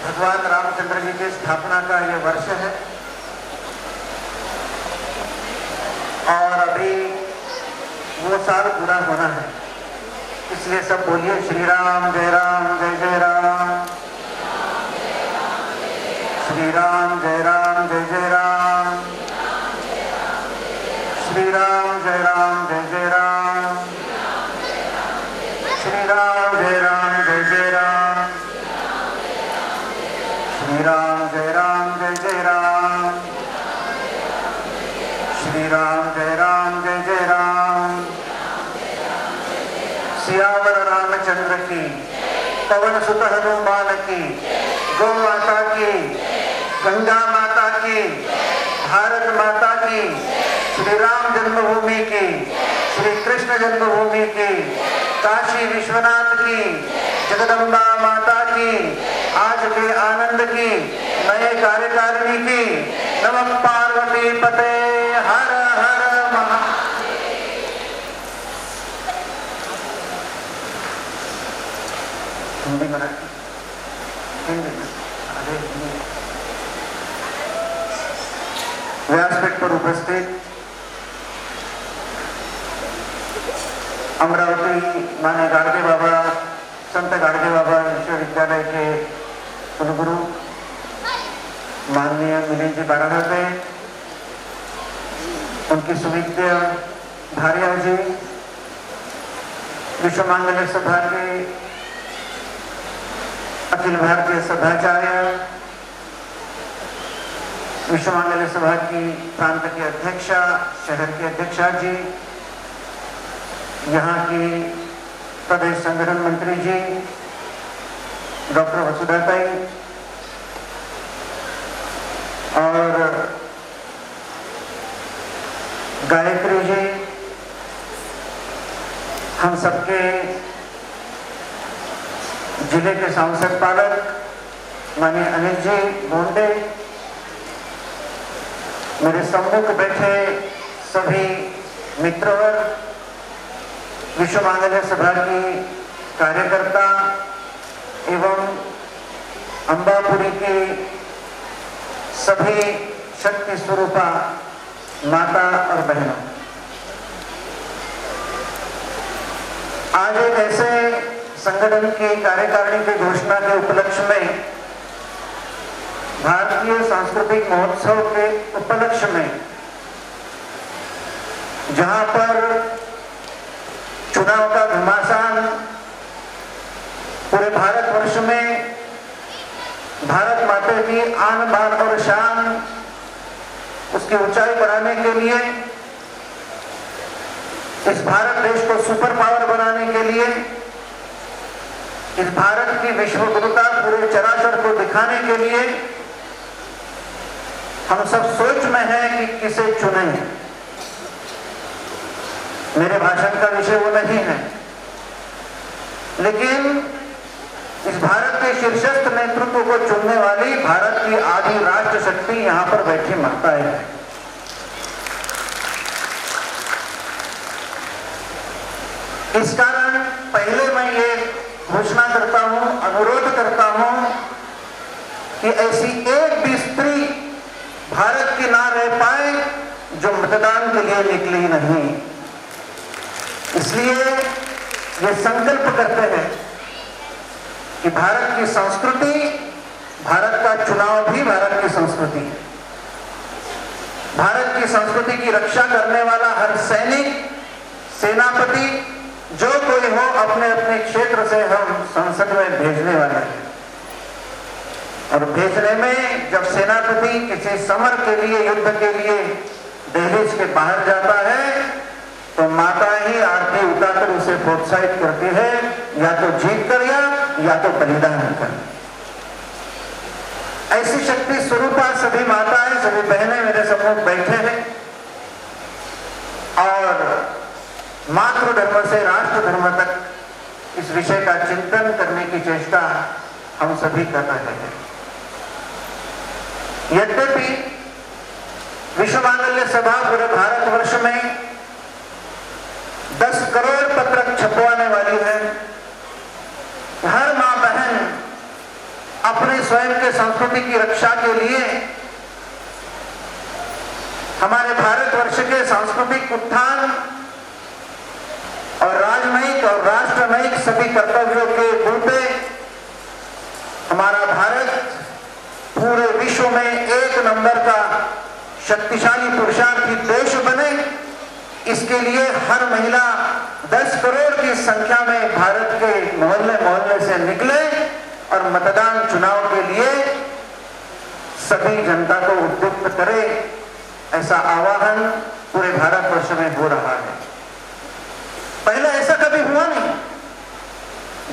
भगवान रामचंद्र जी की स्थापना का ये वर्ष है और अभी वो साल पूरा होना है। इसलिए सब बोलिए श्री राम जय जय राम, श्री राम जय जय राम, श्री राम जय जय राम, श्री राम जय जय राम, श्री राम जय जय राम, श्री राम जय जय राम। सियावर रामचंद्र की, पवन सुत हनुमान की, गौ माता की, गंगा माता की, भारत माता की, श्री राम जन्मभूमि की, श्री कृष्ण जन्मभूमि की, काशी विश्वनाथ की, जगदम्बा माता की, आज के आनंद की, नए कार्यकारिणी की, नमः पार्वती पते हर हर महादेव। हिंदी मराठी व्यासपीठ पर उपस्थित अमरावती माने गाडगे बाबा, संत गाडगे बाबा विश्वविद्यालय के कुलगुरु माननीय मिलिंद जी बारावते, उनकी सुविद्या धारिया जी, विश्व मांगल्य सभा के अखिल भारतीय सभाचार्य, विश्व मांगल्य सभा की प्रांत की अध्यक्षा, शहर की अध्यक्षा जी, यहाँ की प्रदेश संगठन मंत्री जी डॉक्टर वसुधाताई और गायत्री जी, हम सबके जिले के सांसद पालक माननीय अनिल जी बोंडे, मेरे सम्मुख बैठे सभी मित्रवर, विश्व मांगल्य सभा की कार्यकर्ता एवं अंबापुरी की सभी शक्ति स्वरूपा माता और बहनों, आज एक ऐसे संगठन की कार्यकारिणी की घोषणा के उपलक्ष्य में, भारतीय सांस्कृतिक महोत्सव के उपलक्ष्य में, जहां पर चुनाव का घमासान पूरे भारतवर्ष में भारत माता की आन बान और शान, उसकी ऊंचाई बढ़ाने के लिए, इस भारत देश को सुपर पावर बनाने के लिए, इस भारत की विश्व गुरुता पूरे चराचर को दिखाने के लिए हम सब सोच में हैं कि किसे चुने। मेरे भाषण का विषय वो नहीं है, लेकिन इस भारत के शीर्षस्थ नेतृत्व को चुनने वाली भारत की आदि राष्ट्र शक्ति यहां पर बैठी माताएं हैं। इस कारण पहले मैं ये घोषणा करता हूं, अनुरोध करता हूं कि ऐसी एक भी स्त्री भारत की ना रह पाए जो मतदान के लिए निकली नहीं। इसलिए ये संकल्प करते हैं कि भारत की संस्कृति, भारत का चुनाव भी भारत की संस्कृति है। भारत की संस्कृति की रक्षा करने वाला हर सैनिक, सेनापति, जो कोई हो, अपने अपने क्षेत्र से हम संसद में भेजने वाले हैं। और भेजने में जब सेनापति किसी समर के लिए, युद्ध के लिए दहलीज के बाहर जाता है, तो माता ही आरती उतारकर उसे प्रोत्साहित करती है, या तो जीत कर या तो बलिदान कर। ऐसी शक्ति स्वरूपा सभी माताएं, सभी बहनें मेरे सम्मुख बैठे हैं और मातृ धर्म से राष्ट्र धर्म तक इस विषय का चिंतन करने की चेष्टा हम सभी कर रहे हैं। यद्यपि विश्व मांगल्य सभा पूरे भारतवर्ष में 10 करोड़ पत्रक छपवाने वाली है। हर मां बहन अपने स्वयं के संस्कृति की रक्षा के लिए हमारे भारतवर्ष के सांस्कृतिक उत्थान और राजनयिक और राष्ट्रनयिक सभी कर्तव्यों के बूते हमारा भारत पूरे विश्व में एक नंबर का शक्तिशाली पुरुषार्थी देश बने, इसके लिए हर महिला 10 करोड़ की संख्या में भारत के मोहल्ले मोहल्ले से निकले और मतदान चुनाव के लिए सभी जनता को उद्युक्त करे, ऐसा आह्वान पूरे भारतवर्ष में हो रहा है। पहले ऐसा कभी हुआ नहीं।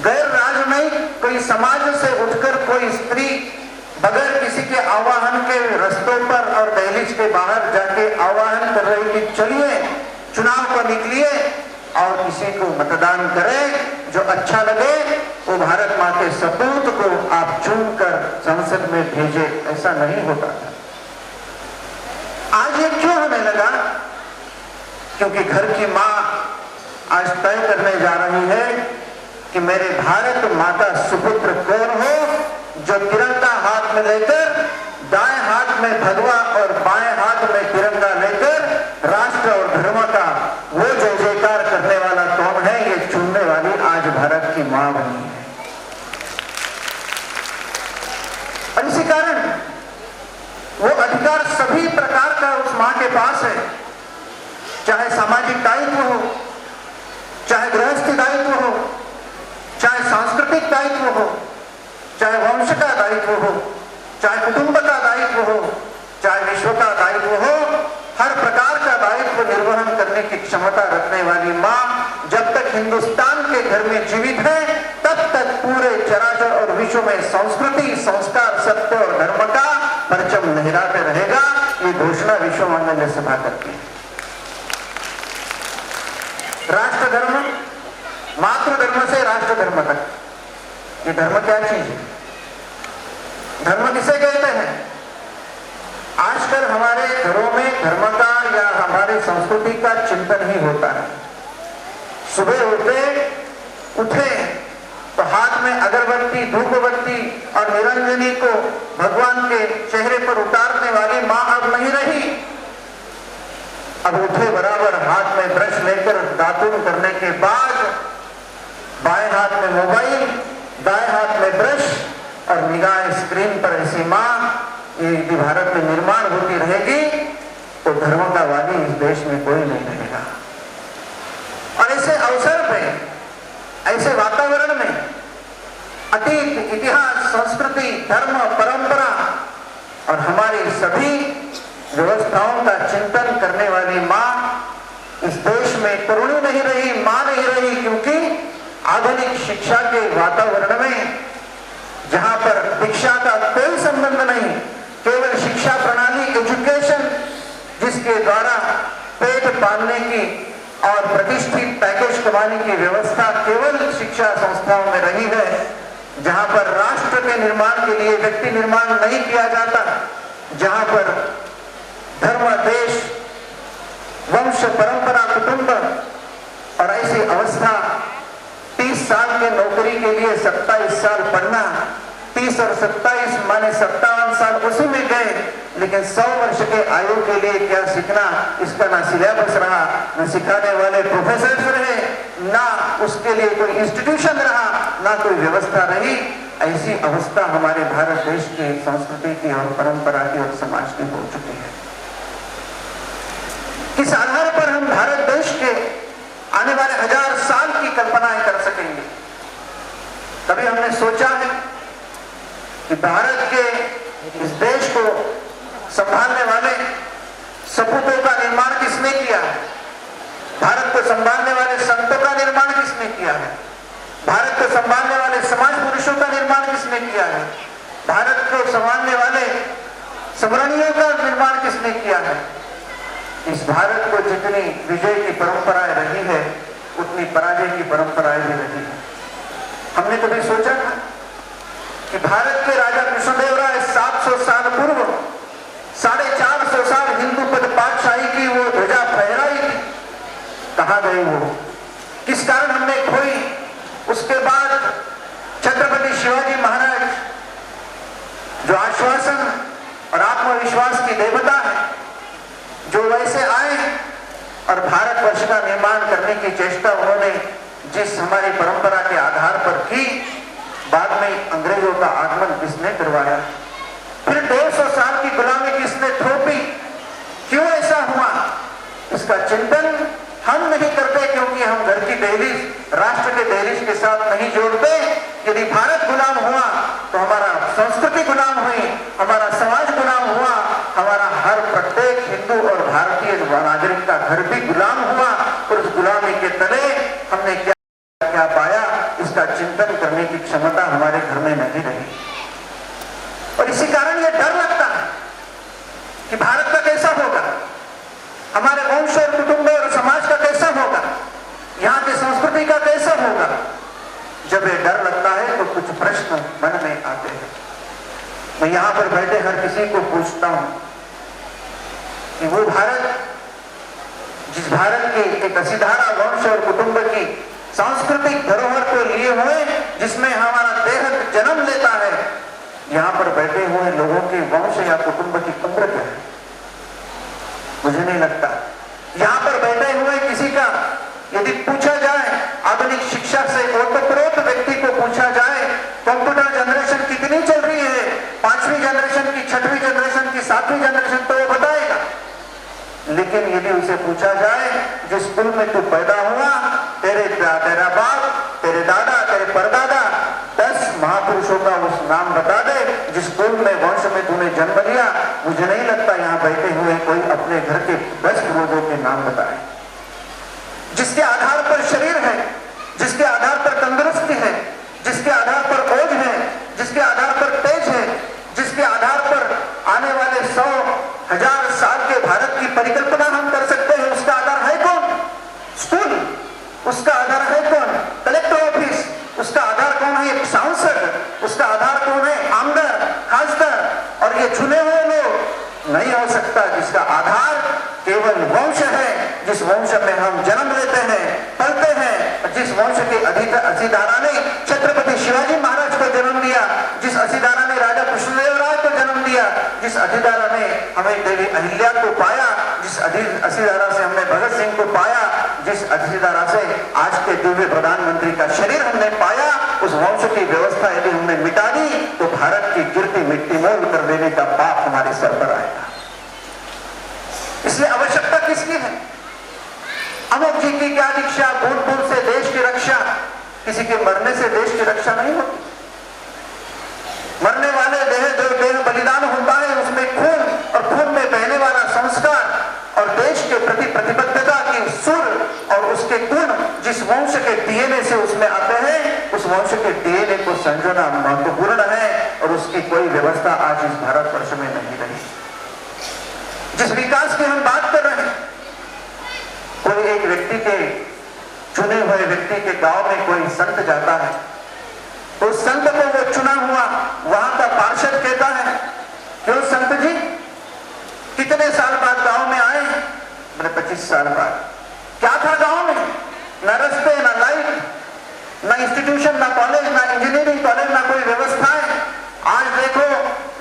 गैर राजनयिक कोई समाज से उठकर कोई स्त्री बगैर किसी के आह्वान के रस्तों पर और दहलीज के बाहर जाके आह्वान कर रही कि चलिए चुनाव को निकलिए और किसी को मतदान करें, जो अच्छा लगे वो भारत माँ के सपूत को आप चुनकर संसद में भेजे, ऐसा नहीं होता था। आज ये क्यों होने लगा? क्योंकि घर की माँ आज तय करने जा रही है कि मेरे भारत माता सुपुत्र कौन हो, जो तिरंगा हाथ में लेकर, दाएं हाथ में भगवा और बाएं हाथ में तिरंगा लेकर राष्ट्र और धर्म का वो जय जयकार करने वाला कौन है, ये चुनने वाली आज भारत की मां बनी है। और इसी कारण वो अधिकार सभी प्रकार का उस मां के पास है, चाहे सामाजिक दायित्व हो, चाहे गृहस्थी दायित्व हो, चाहे सांस्कृतिक दायित्व हो, चाहे वंश का दायित्व हो, चाहे कुटुंब का दायित्व हो, चाहे विश्व का दायित्व हो, हर प्रकार का दायित्व निर्वहन करने की क्षमता रखने वाली मां जब तक हिंदुस्तान के घर में जीवित है, तब तक पूरे चराचर और विश्व में संस्कृति, संस्कार, सत्य और धर्म का परचम लहराते रहेगा। ये घोषणा विश्व मंगल सभा करती है। राष्ट्र धर्म, मातृ धर्म से राष्ट्र धर्म तक, ये धर्म क्या चीज है? धर्म किसे कहते हैं? आजकल हमारे घरों में धर्म का या हमारी संस्कृति का चिंतन ही होता है। सुबह उठे तो हाथ में अगरबत्ती, धूपबत्ती और निरंजनी को भगवान के चेहरे पर उतारने वाली मां अब नहीं रही। अब उठे बराबर हाथ में ब्रश लेकर दातुन करने के बाद बाएं हाथ में मोबाइल, दाएं हाथ में ब्रश और निगाह स्क्रीन पर ऐसी मां यदि भारत में निर्माण होती रहेगी तो धर्म का वाली इस देश में कोई नहीं रहेगा। और ऐसे अवसर पे, ऐसे वातावरण में अतीत, इतिहास, संस्कृति, धर्म, परंपरा और हमारी सभी व्यवस्थाओं का चिंतन करने वाली मां इस देश में तरुणी नहीं रही, मां नहीं रही, क्योंकि आधुनिक शिक्षा के वातावरण में जहां पर दीक्षा का कोई संबंध नहीं, केवल शिक्षा प्रणाली, एजुकेशन, जिसके द्वारा पेट पालने की और प्रतिष्ठित पैकेज कमाने की व्यवस्था केवल शिक्षा संस्थाओं में रही है, जहां पर राष्ट्र के निर्माण के लिए व्यक्ति निर्माण नहीं किया जाता, जहां पर धर्म, देश, वंश, परंपरा, कुटुंब और ऐसी अवस्था 30 साल के नौकरी के लिए 27 साल पढ़ना, 30 और 27 माने 57 साल उसी में गए, लेकिन 100 वर्ष के आयु के लिए क्या सीखना, इसका ना सिलेबस रहा, न सिखाने वाले प्रोफेसर रहे, ना उसके लिए कोई इंस्टीट्यूशन रहा, ना कोई व्यवस्था रही। ऐसी अवस्था हमारे भारत देश की संस्कृति की और परंपरा की और समाज की हो चुकी है। किस आधार पर हम भारत देश के आने वाले 1000 साल की कल्पनाएं कर सकेंगे? कभी हमने सोचा है कि भारत के इस देश को संभालने वाले सपूतों का निर्माण किसने किया है? भारत को संभालने वाले संतों का निर्माण किसने किया है? भारत को संभालने वाले समाज पुरुषों का निर्माण किसने किया है? भारत को संभालने वाले समरणियों का निर्माण किसने किया है? इस भारत को जितनी विजय की परंपराएं रही है, उतनी पराजय की परंपराएं भी रही है। हमने कभी सोचा था कि भारत के राजा कृष्णदेव राय 700 साल पूर्व 450 साल हिंदू पद पातशाही की वो ध्वजा फहराई थी, कहां गई वो? किस कारण हमने खोई? उसके बाद छत्रपति शिवाजी महाराज जो आश्वासन और आत्मविश्वास की देवता है, जो वैसे आए और भारतवर्ष का निर्माण करने की चेष्टा उन्होंने जिस हमारी परंपरा के आधार पर की, बाद में अंग्रेजों का आगमन किसने करवाया, फिर 150 साल की गुलामी किसने थोपी, क्यों ऐसा हुआ, इसका चिंतन हम नहीं करते, क्योंकि हम घर की दहलीज राष्ट्र के दहलीज के साथ नहीं जोड़ते। यदि भारत गुलाम हुआ तो हमारा संस्कृति गुलाम हुई, हमारा समाज गुलाम हुआ, हमारा हर प्रत्येक हिंदू और भारतीय नागरिक का घर भी गुलाम हुआ, और उस गुलामी के तले हमने क्या पाया, इसका चिंतन करने की क्षमता हमारे घर में नहीं रही। और इसी कारण यह डर लगता है कि भारत का कैसा होगा, हमारे वंश और कुटुंब और समाज का कैसा होगा, यहाँ की संस्कृति का कैसा होगा। जब ये डर लगता है तो कुछ प्रश्न मन में आते हैं। मैं यहाँ पर बैठे हर किसी को पूछता हूं कि वो भारत, जिस भारत के एक असीधारा वंश और कुटुंब की सांस्कृतिक धरोहर को लिए हुए, जिसमें हमारा देह जन्म लेता है, यहाँ पर बैठे हुए लोगों के वंश या कुटुंब की उम्र क्या है, मुझे नहीं लगता। यहाँ पर बैठे हुए किसी का यदि पूछा जाए, आधुनिक शिक्षा से ओतप्रोत व्यक्ति को पूछा जाए, कंप्यूटर जनरेशन कितनी चल रही है, 5वीं जनरेशन की, 6वीं जनरेशन की, 7वीं जनरेशन, तो वो बताएगा। लेकिन यदि उसे पूछा जाए जिस स्कूल में तू पैदा हुआ, तेरा बाप, तेरे दादा, तेरे परदादा, 10 महापुरुषों का उस नाम बता दे जिस स्कूल में वंश में तूने जन्म लिया, मुझे नहीं लगता यहाँ बैठे हुए कोई अपने घर के 10 पूर्वजों के नाम बताए। जिसके आधार पर शरीर है, जिसके आधार पर तंदुरुस्ती है, जिसके आधार पर ओज है, जिसके आधार पर तेज है, जिसके आधार पर आने वाले 100,000 साल के भारत की परिकल्पना हम कर सकते हैं, उसका आधार है कौन? स्कूल। उसका आधार है कौन? Collector office. उसका आधार कौन है? सांसद। उसका आधार कौन है? आमदार, खासदार। और ये चुने हुए लोग नहीं हो सकता, जिसका आधार केवल वंश है, जिस वंश में हम जन्म लेते हैं, पलते हैं, जिस वंश के असीधारा ने छत्रपति शिवाजी महाराज को जन्म दिया, जिस असीधारा ने राजा कृष्णदेव राय को जन्म दिया, जिस असीधारा ने हमें देवी अहिल्या को पाया, जिस असीधारा से हमने भगत सिंह को पाया, जिस असीधारा से आज के दिव्य प्रधानमंत्री का शरीर हमने पाया, उस वंश की व्यवस्था यदि हमने मिटा दी तो भारत की कीर्ति मिट्टी मोल कर देने का पाप हमारे सर पर आएगा। इसलिए आवश्यकता किसकी है? अमुक जी की क्या दीक्षा, बूंद बूंद से देश की रक्षा। किसी के मरने से देश की रक्षा नहीं होती। मरने वाले देह, जो देह बलिदान होता है, उसमें खून और खून में बहने वाला संस्कार और देश के प्रति प्रतिबद्धता की सुर और उसके गुण जिस वंश के डीएनए से उसमें आते हैं, उस वंश के डीएनए को संजोना महत्वपूर्ण है, और उसकी कोई व्यवस्था आज इस भारतवर्ष में नहीं रही। जिस विकास की हम बात कर रहे हैं, कोई एक व्यक्ति के, चुने हुए व्यक्ति के गांव में कोई संत जाता है, तो संत को वो चुना हुआ वहां का पार्षद कहता है, क्यों संत जी कितने साल बाद गांव में आए? मैंने 25 साल बाद। क्या था गांव में? ना रास्ते, ना लाइट, ना इंस्टीट्यूशन, ना कॉलेज, ना इंजीनियरिंग कॉलेज, ना कोई व्यवस्थाएं। आज देखो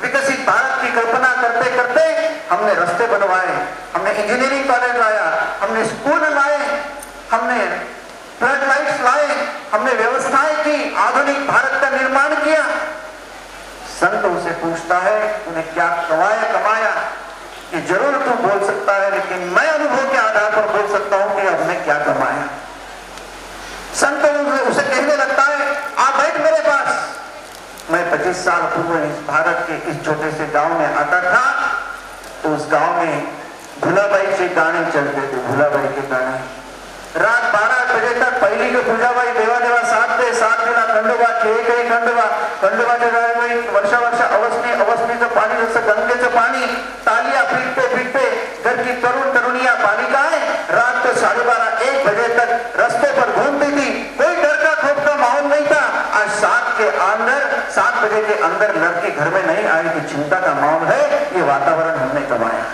विकसित भारत की कल्पना करते करते हमने रास्ते बनवाए, हमने इंजीनियरिंग कॉलेज लाया, हमने स्कूल लाए, हमने फ्लड लाइट्स लाए, हमने व्यवस्थाएं की, आधुनिक भारत का निर्माण किया। संत उसे पूछता है, तूने क्या कमाया? कि जरूर तू बोल सकता है, लेकिन मैं अनुभव के आधार पर बोल सकता हूं कि हमने क्या कमाया। संत उसे कहने लगता है, आप बैठ मेरे पास। मैं 25 साल पूर्व इस भारत के इस छोटे से गांव में आता था, तो उस गांव में भूलाबाई के गाने चलते थे, भूलाबाई के गाने। रात 12 बजे तक पहली के पूजाबाई देवा देवा 7 दिला खंडोबा, खंडोबाच्या जागेवरी वर्षा अवस्थेचं पाणी, जसं गंगेचं पाणी, तालिया फिरते घर की तरुणिया बालिका है, रात को 12:30-1 बजे तक रास्ते पर घूमती थी। कोई डर का खौफ का माहौल नहीं था। आज 7 बजे के अंदर लड़की घर में नहीं आई कि चिंता का माहौल है। ये वातावरण हमने कमाया।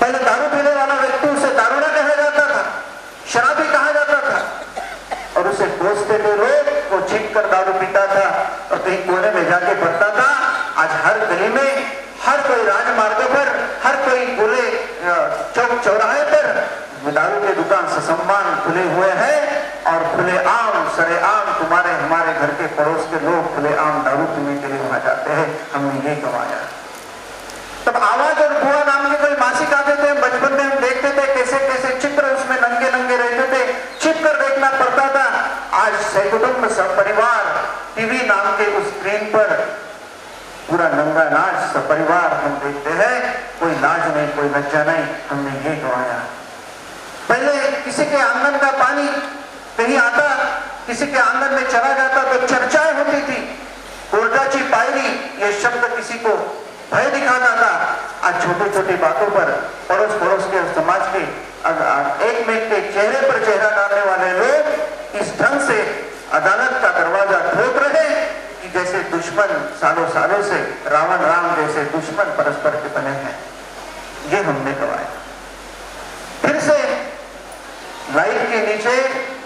पहले दारू पीने वाला व्यक्ति उसे दारूड़ा कहा जाता था, शराबी कहा जाता था, और उसे कोसते थे लोग, वो छींक कर दारू पीता था और कहीं कोने में जाके पड़ता था। गली में, हर कोई राजमार्ग पर, हर कोई खुले चौक चौराहे पर दारू के दुकान ससम्मान खुले हुए हैं और खुले आम सरेआम तुम्हारे हमारे घर के पड़ोस के लोग खुले आम दारू पीने के लिए वहां जाते हैं। हमने ये कमाया। तब आवाज और बुआ नाम के कोई मासिक आते थे, बचपन में हम देखते थे कैसे कैसे चित्र उसमें नंगे नंगे रहते थे, छिप कर देखना पड़ता था। आज सकुटुंब सपरिवार टीवी नाम के उस स्क्रीन पर पूरा नंगा नाच सपरिवार हम देखते हैं। कोई लाज नहीं, कोई लज्जा नहीं। हमने ये गवाया। पहले किसी के आंगन का पानी कहीं आता, किसी के आंगन में चला जाता तो चर्चाएं होती थी। कोर्टाची पायरी ये शब्द किसी को भय दिखाता था। आज छोटी छोटी बातों पर पड़ोस पड़ोस के समाज के एक में के चेहरे पर चेहरा डालने वाले लोग इस ढंग से अदालत का दरवाजा ठोक रहे कि जैसे दुश्मन सालों सालों से रावण राम जैसे दुश्मन परस्पर के बने हैं। ये हमने गवाया। फिर से लाइट के नीचे,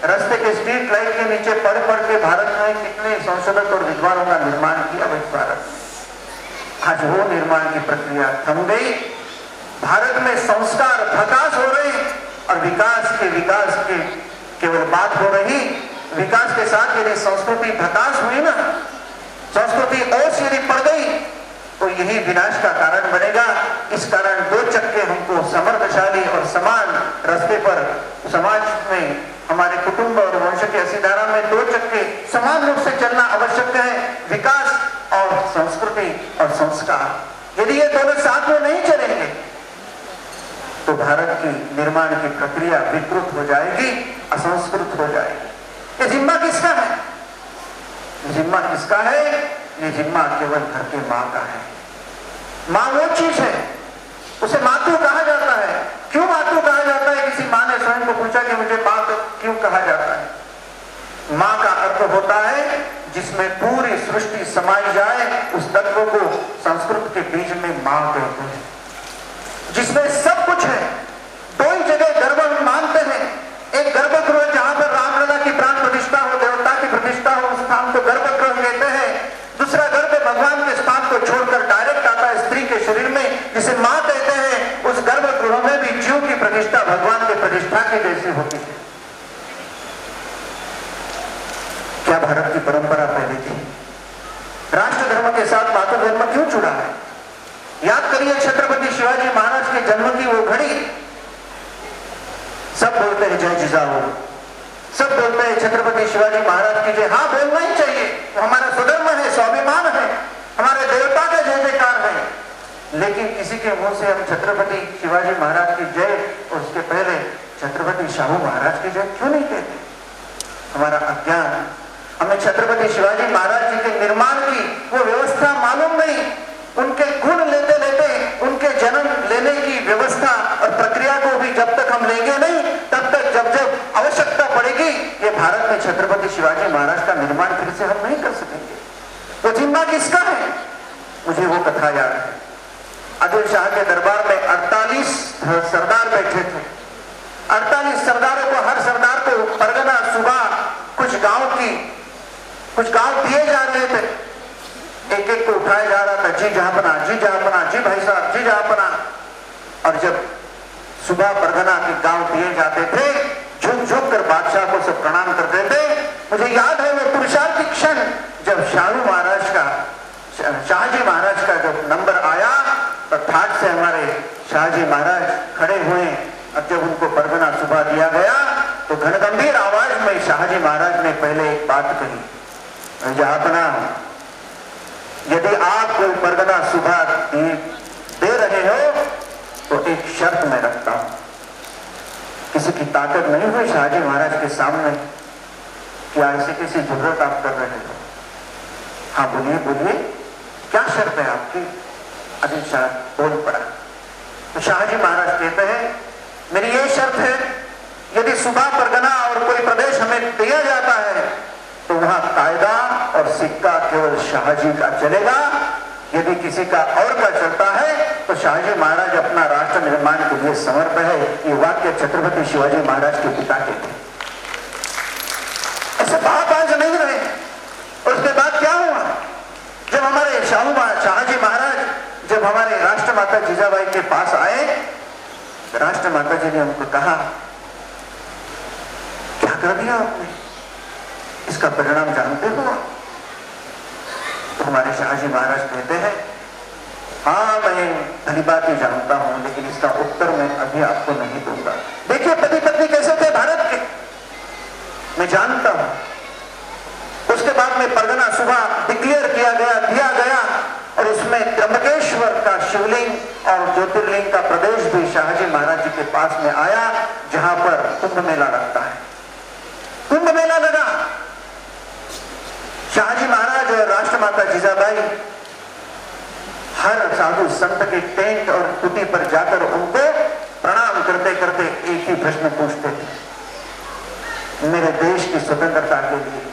रास्ते के स्ट्रीट लाइट के नीचे पढ़ पढ़ के भारत में कितने संशोधक और विद्वानों का निर्माण किया भारत। आज वो निर्माण की प्रक्रिया थम गई। भारत में संस्कार विकास हो रहे और विकास के केवल बात हो रही। विकास के साथ यदि संस्कृति विकास हुई ना, संस्कृति ओस यदि पड़ गई तो यही विनाश का कारण बनेगा। इस कारण दो चक्के हमको समर्थशाली और समान रास्ते पर समाज में, हमारे कुटुंब और वंश की असी धारा में दो चक्के समान रूप से चलना आवश्यक है। विकास और संस्कृति और संस्कार, यदि ये दोनों साथ में नहीं चलेंगे तो भारत की निर्माण की प्रक्रिया विकृत हो जाएगी, असंस्कृत हो जाएगी। ये जिम्मा किसका है? जिम्मा किसका है? ये जिम्मा केवल घर के माँ का है। माँ वो चीज है, उसे मातृ कहा जाता है। क्यों मातृ कहा जाता है? किसी माँ ने स्वयं को पूछा कि मुझे माँ तो क्यों कहा जाता है? माँ का अर्थ होता है जिसमें पूरी सृष्टि समाई जाए, उस तत्व को संस्कृत के बीच में माँ कहते हैं। जिसमें सब कुछ है। दो ही जगह गर्भ हम मानते हैं। एक गर्भगृह जहां पर रामलला की प्राण प्रतिष्ठा हो, देवता की प्रतिष्ठा हो, उस स्थान को गर्भगृह कहते हैं। दूसरा गर्भ भगवान के स्थान को छोड़कर डायरेक्ट आता है स्त्री के शरीर में, जिसे माँ कहते हैं। उस गर्भगृह में भी जीव की प्रतिष्ठा भगवान की प्रतिष्ठा की जैसी होती है। क्या भारत की परंपरा पहले थी? राष्ट्र धर्म के साथ मातृ धर्म क्यों जुड़ा है? याद करिए छत्रपति शिवाजी महाराज के जन्म की वो घड़ी। सब बोलते हैं जय जिजाऊ, सब बोलते हैं छत्रपति शिवाजी महाराज की जय। हाँ, बोलना ही चाहिए, वो हमारा स्वधर्म है, स्वाभिमान है, हमारे देवता का जय जयकार है। लेकिन किसी के मुंह से हम छत्रपति शिवाजी महाराज की जय और उसके पहले छत्रपति शाहू महाराज की जय क्यों नहीं कहते? हमारा अज्ञान। हमें छत्रपति शिवाजी महाराज जी के निर्माण की वो व्यवस्था मालूम नहीं। उनके गुण लेते लेते उनके जन्म लेने की व्यवस्था और प्रक्रिया को भी जब तक हम लेंगे नहीं, तब तक जब जब आवश्यकता पड़ेगी, ये भारत में छत्रपति शिवाजी महाराज का निर्माण फिर से हम नहीं कर सकेंगे। तो जिम्मा किसका है? मुझे वो कथा याद है। आदिल शाह के दरबार में 48 सरदार बैठे थे। 48 सरदारों को, हर सरदार को परगना, सूबा, कुछ गांव दिए जा रहे थे। एक एक को उठाया जा रहा था, जी जहांपना, जी जहांपना, जी भाई साहब, जी जहांपना। और जब सुबह परगना के गांव दिए जाते थे, झुक झुक कर बादशाह को सब प्रणाम करते थे। मुझे याद है वो पुरुषार्थी क्षण जब शाहजी महाराज का जब नंबर आया तो ठाट से हमारे शाहजी महाराज खड़े हुए। अब जब उनको परगना सुबह दिया गया तो घनगंभीर आवाज में शाहजी महाराज ने पहले एक बात कही, जहांपना, यदि आप कोई परगना सुबह दे रहे हो तो एक शर्त मैं रखता हूं। किसी की ताकत नहीं हुई शाहजी महाराज के सामने कि ऐसे किसी जरूरत आप कर रहे हो? हाँ बोलिए बोलिए, क्या शर्त है आपकी? आदिल शाह बोल पड़ा। तो शाहजी महाराज कहते हैं, मेरी ये शर्त है, यदि सुबह परगना और कोई प्रदेश हमें दिया जाता है तो वहां कायदा और सिक्का केवल शाहजी का चलेगा। यदि किसी का और का चलता है तो शाहजी महाराज अपना राष्ट्र निर्माण के लिए समर्थ है। ये वाक्य छत्रपति शिवाजी महाराज के पिता के थे। ऐसे बाज नहीं रहे। और उसके बाद क्या हुआ? जब हमारे शाहजी महाराज जब हमारे राष्ट्रमाता जीजाबाई के पास आए, राष्ट्रमाता जी ने उनको कहा, क्या कर दिया आपने, इसका परिणाम जानते हो? तो हमारे शाहजी महाराज कहते हैं, हाँ मैं भली बात ही जानता हूं, लेकिन इसका उत्तर मैं अभी आपको नहीं दूंगा। देखिए पति पत्नी कैसे थे भारत के, मैं जानता हूं। उसके बाद में परगना सुबह डिक्लेयर दिया गया और उसमें त्र्यंबकेश्वर का शिवलिंग और ज्योतिर्लिंग का प्रदेश भी शाहजी महाराज जी के पास में आया, जहां पर कुंभ मेला लगता है। कुंभ मेला लगा, शाहजी महाराज और राष्ट्रमाता जीजाबाई हर साधु संत के टेंट और कुटी पर जाकर उनको प्रणाम करते करते एक ही प्रश्न पूछते थे, मेरे देश की स्वतंत्रता के लिए,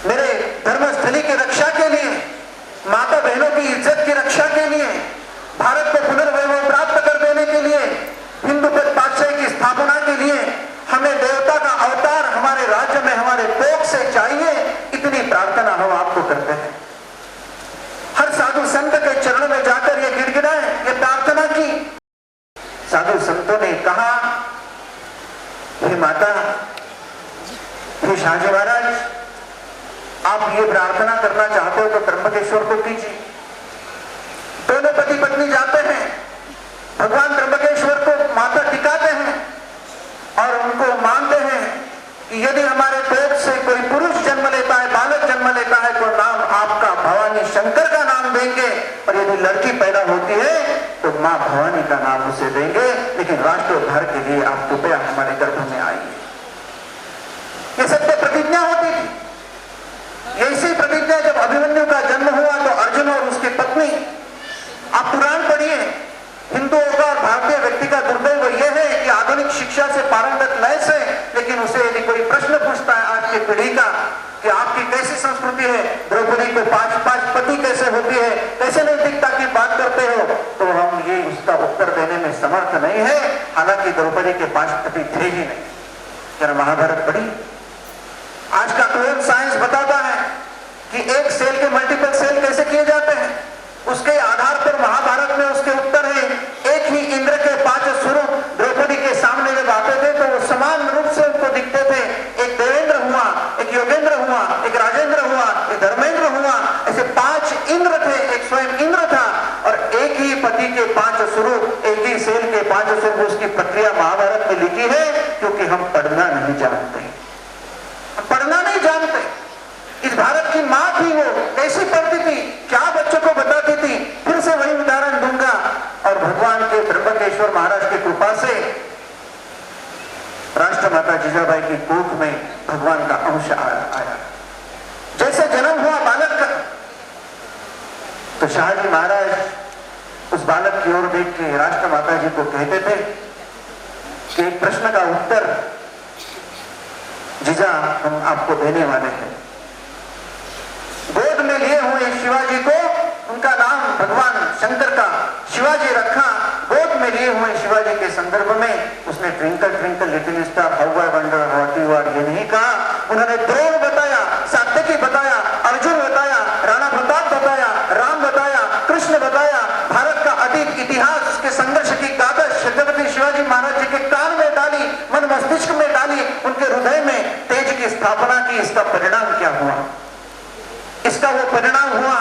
मेरे धर्मस्थली की रक्षा के लिए, माता बहनों की इज्जत की रक्षा के लिए, भारत को पुनर्वैभव प्राप्त कर देने के लिए, हिंदू पातशाही की स्थापना के लिए हमें देवता का अवतार हमारे राज्य में हमारे कोख से चाहिए, इतनी प्रार्थना हम आपको करते हैं। हर साधु संत के चरणों में जाकर ये गिड़गिड़ाए, ये प्रार्थना की। साधु संतों ने कहा, हे माता, हे शाहजी महाराज, आप ये प्रार्थना करना चाहते हो तो त्र्यंबकेश्वर को कीजिए। दोनों पति पत्नी जाते हैं, भगवान त्र्यंबकेश्वर को माथा टिकाते हैं और उनको मानते हैं कि यदि हमारे पेट से कोई पुरुष जन्म लेता है, बालक जन्म लेता है, तो नाम आपका भवानी शंकर का नाम देंगे, और यदि लड़की पैदा होती है तो मां भवानी का नाम उसे देंगे, लेकिन राष्ट्रोद्धार के लिए आप कृपया हमारे गर्भ में आइए। ये सत्य प्रतिज्ञा होती थी। ऐसी प्रतिज्ञा जब अभिमन्यु का जन्म हुआ तो अर्जुन और उसकी पत्नी, आप पुराण पढ़िए, हिंदुओं का और भारतीय व्यक्ति का दुर्दैव यह है कि आधुनिक शिक्षा से पारंगत नए से, लेकिन उसे यदि कोई प्रश्न पूछता है आज की पीढ़ी का कि आपकी कैसी संस्कृति है, द्रौपदी को 5 पति कैसे होती है, कैसे नैतिकता की बात करते हो, तो हम ये उसका उत्तर देने में समर्थ नहीं है। हालांकि द्रौपदी के 5 पति थे ही नहीं। जरा महाभारत पढ़ी, आज का क्लोन साइंस बताता है कि एक सेल के मल्टीपल सेल कैसे किए जाते हैं, उसके आधार पर महाभारत में उसके उत्तर है। एक ही इंद्र के 5 स्वरूप द्रौपदी के सामने जब आते थे तो वो समान रूप से उनको दिखते थे। एक देवेंद्र हुआ, एक योगेंद्र हुआ, एक राजेंद्र हुआ, एक धर्मेंद्र हुआ, ऐसे 5 इंद्र थे, एक स्वयं इंद्र था, और एक ही पति के 5 स्वरूप, एक ही सेल के 5 स्वरूप। उसकी प्रक्रिया महाभारत में लिखी है, क्योंकि हम पढ़ना नहीं जानते, पढ़ना नहीं जानते। इस भारत की मां थी, वो कैसी पढ़ती थी, क्या बच्चों को बताती थी। फिर से वही उदाहरण दूंगा, और भगवान के त्र्यंबकेश्वर महाराज की कृपा से राष्ट्रमाता जीजाबाई की कोख में भगवान का अंश आया। जैसे जन्म हुआ बालक का, तो शाहजी महाराज उस बालक की ओर देख के राष्ट्रमाता जी को कहते थे कि एक प्रश्न का उत्तर जीजा हम आपको देने वाले हैं। गोद में लिए हुए शिवाजी को, उनका नाम भगवान शंकर का शिवाजी रखा। गोद में लिए हुए शिवाजी के संदर्भ में उसने twinkle twinkle little star how I wonder what you are ये नहीं कहा। उन्होंने द्रोण बताया, सात्यकी बताया, अर्जुन बताया, राणा प्रताप बताया, राम बताया, कृष्ण बताया। भारत का अतीत इतिहास के संघर्ष की गाथा छत्रपति शिवाजी महाराज जी के कान में डाली, मन मस्तिष्क में डाली, उनके हृदय में तेज की स्थापना की। इसका परिणाम क्या हुआ? इसका वो परिणाम हुआ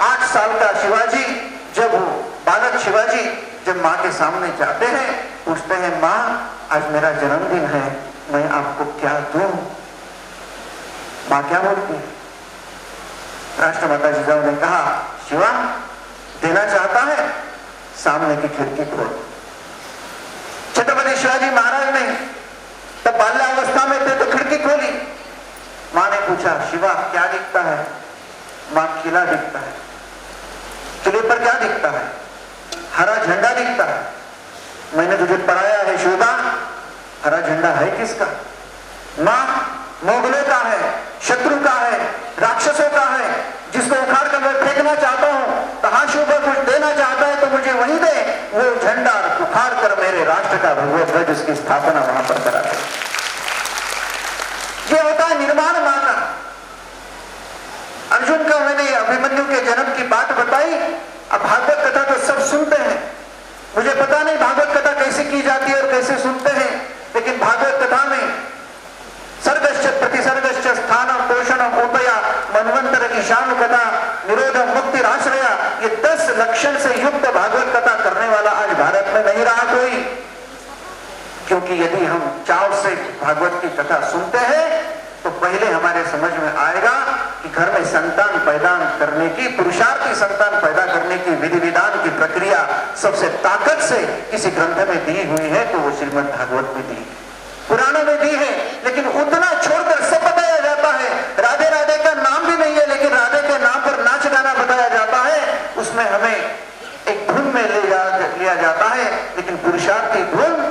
8 साल का शिवाजी, जब बालक शिवाजी जब मां के सामने जाते हैं, पूछते हैं मां आज मेरा जन्मदिन है, मैं आपको क्या दूं? मां क्या बोलती है? राष्ट्रमाता जीजाऊ ने कहा, शिवा देना चाहता है, सामने की खिड़की खोल। छत्रपति शिवाजी महाराज ने तब बाल्यावस्था में थे तो खिड़की खोली। मां ने पूछा, शिवा क्या दिखता है? मां किला दिखता है। किले पर क्या दिखता है? हरा झंडा दिखता है। मैंने तुझे पढ़ाया है शोधा, हरा झंडा है किसका? मां मुगलों का है, शत्रु का है, राक्षसों का है, जिसको उखाड़ कर मैं फेंकना चाहता हूं। तहाशु पर कुछ देना चाहता है तो मुझे वहीं दे। वो झंडा उखाड़ कर मेरे राष्ट्र का भगवा ध्वज, उसकी स्थापना वहां पर करा दे। ये होता है निर्माण मां का। अर्जुन का मैंने अभिमन्यु के जन्म की बात बताई। अब भागवत कथा निरोध मुक्तिराश्रय, ये 10 लक्षण से युक्त भागवत कथा करने वाला आज भारत में नहीं रहा कोई। क्योंकि यदि हम चाव से भागवत की कथा सुनते हैं तो पहले हमारे समझ में आएगा कि घर में संतान पैदा करने की, पुरुषार्थी संतान पैदा करने की विधि विधान की प्रक्रिया सबसे ताकत से किसी ग्रंथ में दी हुई है तो वो श्रीमद् भागवत में दी, पुराणों में दी है। लेकिन उतना छोड़कर सब बताया जाता है। राधे राधे का नाम भी नहीं है लेकिन राधे के नाम पर नाच गाना बताया जाता है। उसमें हमें एक धुन में लिया जाता है, लेकिन पुरुषार्थी धुन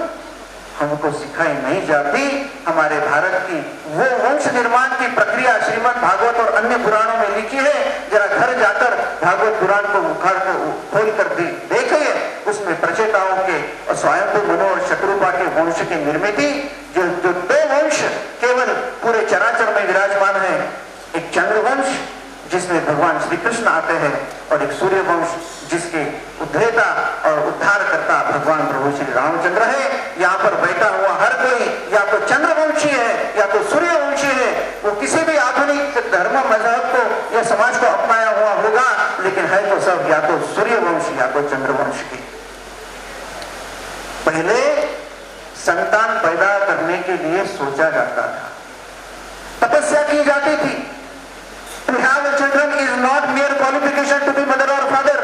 हमको सिखाई नहीं जाती। हमारे भारत की वो वंश निर्माण की प्रक्रिया श्रीमद् भागवत और अन्य पुराणों में लिखी है। जरा घर जाकर भागवत पुराण को उखाड़ कर खोल कर देखिए, उसमें प्रचेताओं के और स्वयंभू मनु और शत्रुपा के वंश की निर्मित जो 2 वंश केवल पूरे चराचर में विराजमान है। एक चंद्रवंश जिसमें भगवान श्री कृष्ण आते हैं और एक सूर्य वंश जिसके उद्धेता और उद्धार करता भगवान प्रभु श्री रामचंद्र है। यहाँ पर बैठा हुआ हर कोई या तो चंद्रवंशी है या तो सूर्यवंशी है। वो किसी भी आधुनिक धर्म मजहब को या समाज को अपनाया हुआ होगा, लेकिन है तो सब या तो सूर्यवंश या तो चंद्रवंश की। पहले संतान पैदा करने के लिए सोचा जाता था, तपस्या की जाती थी। To have a children is not mere qualification to be mother or father।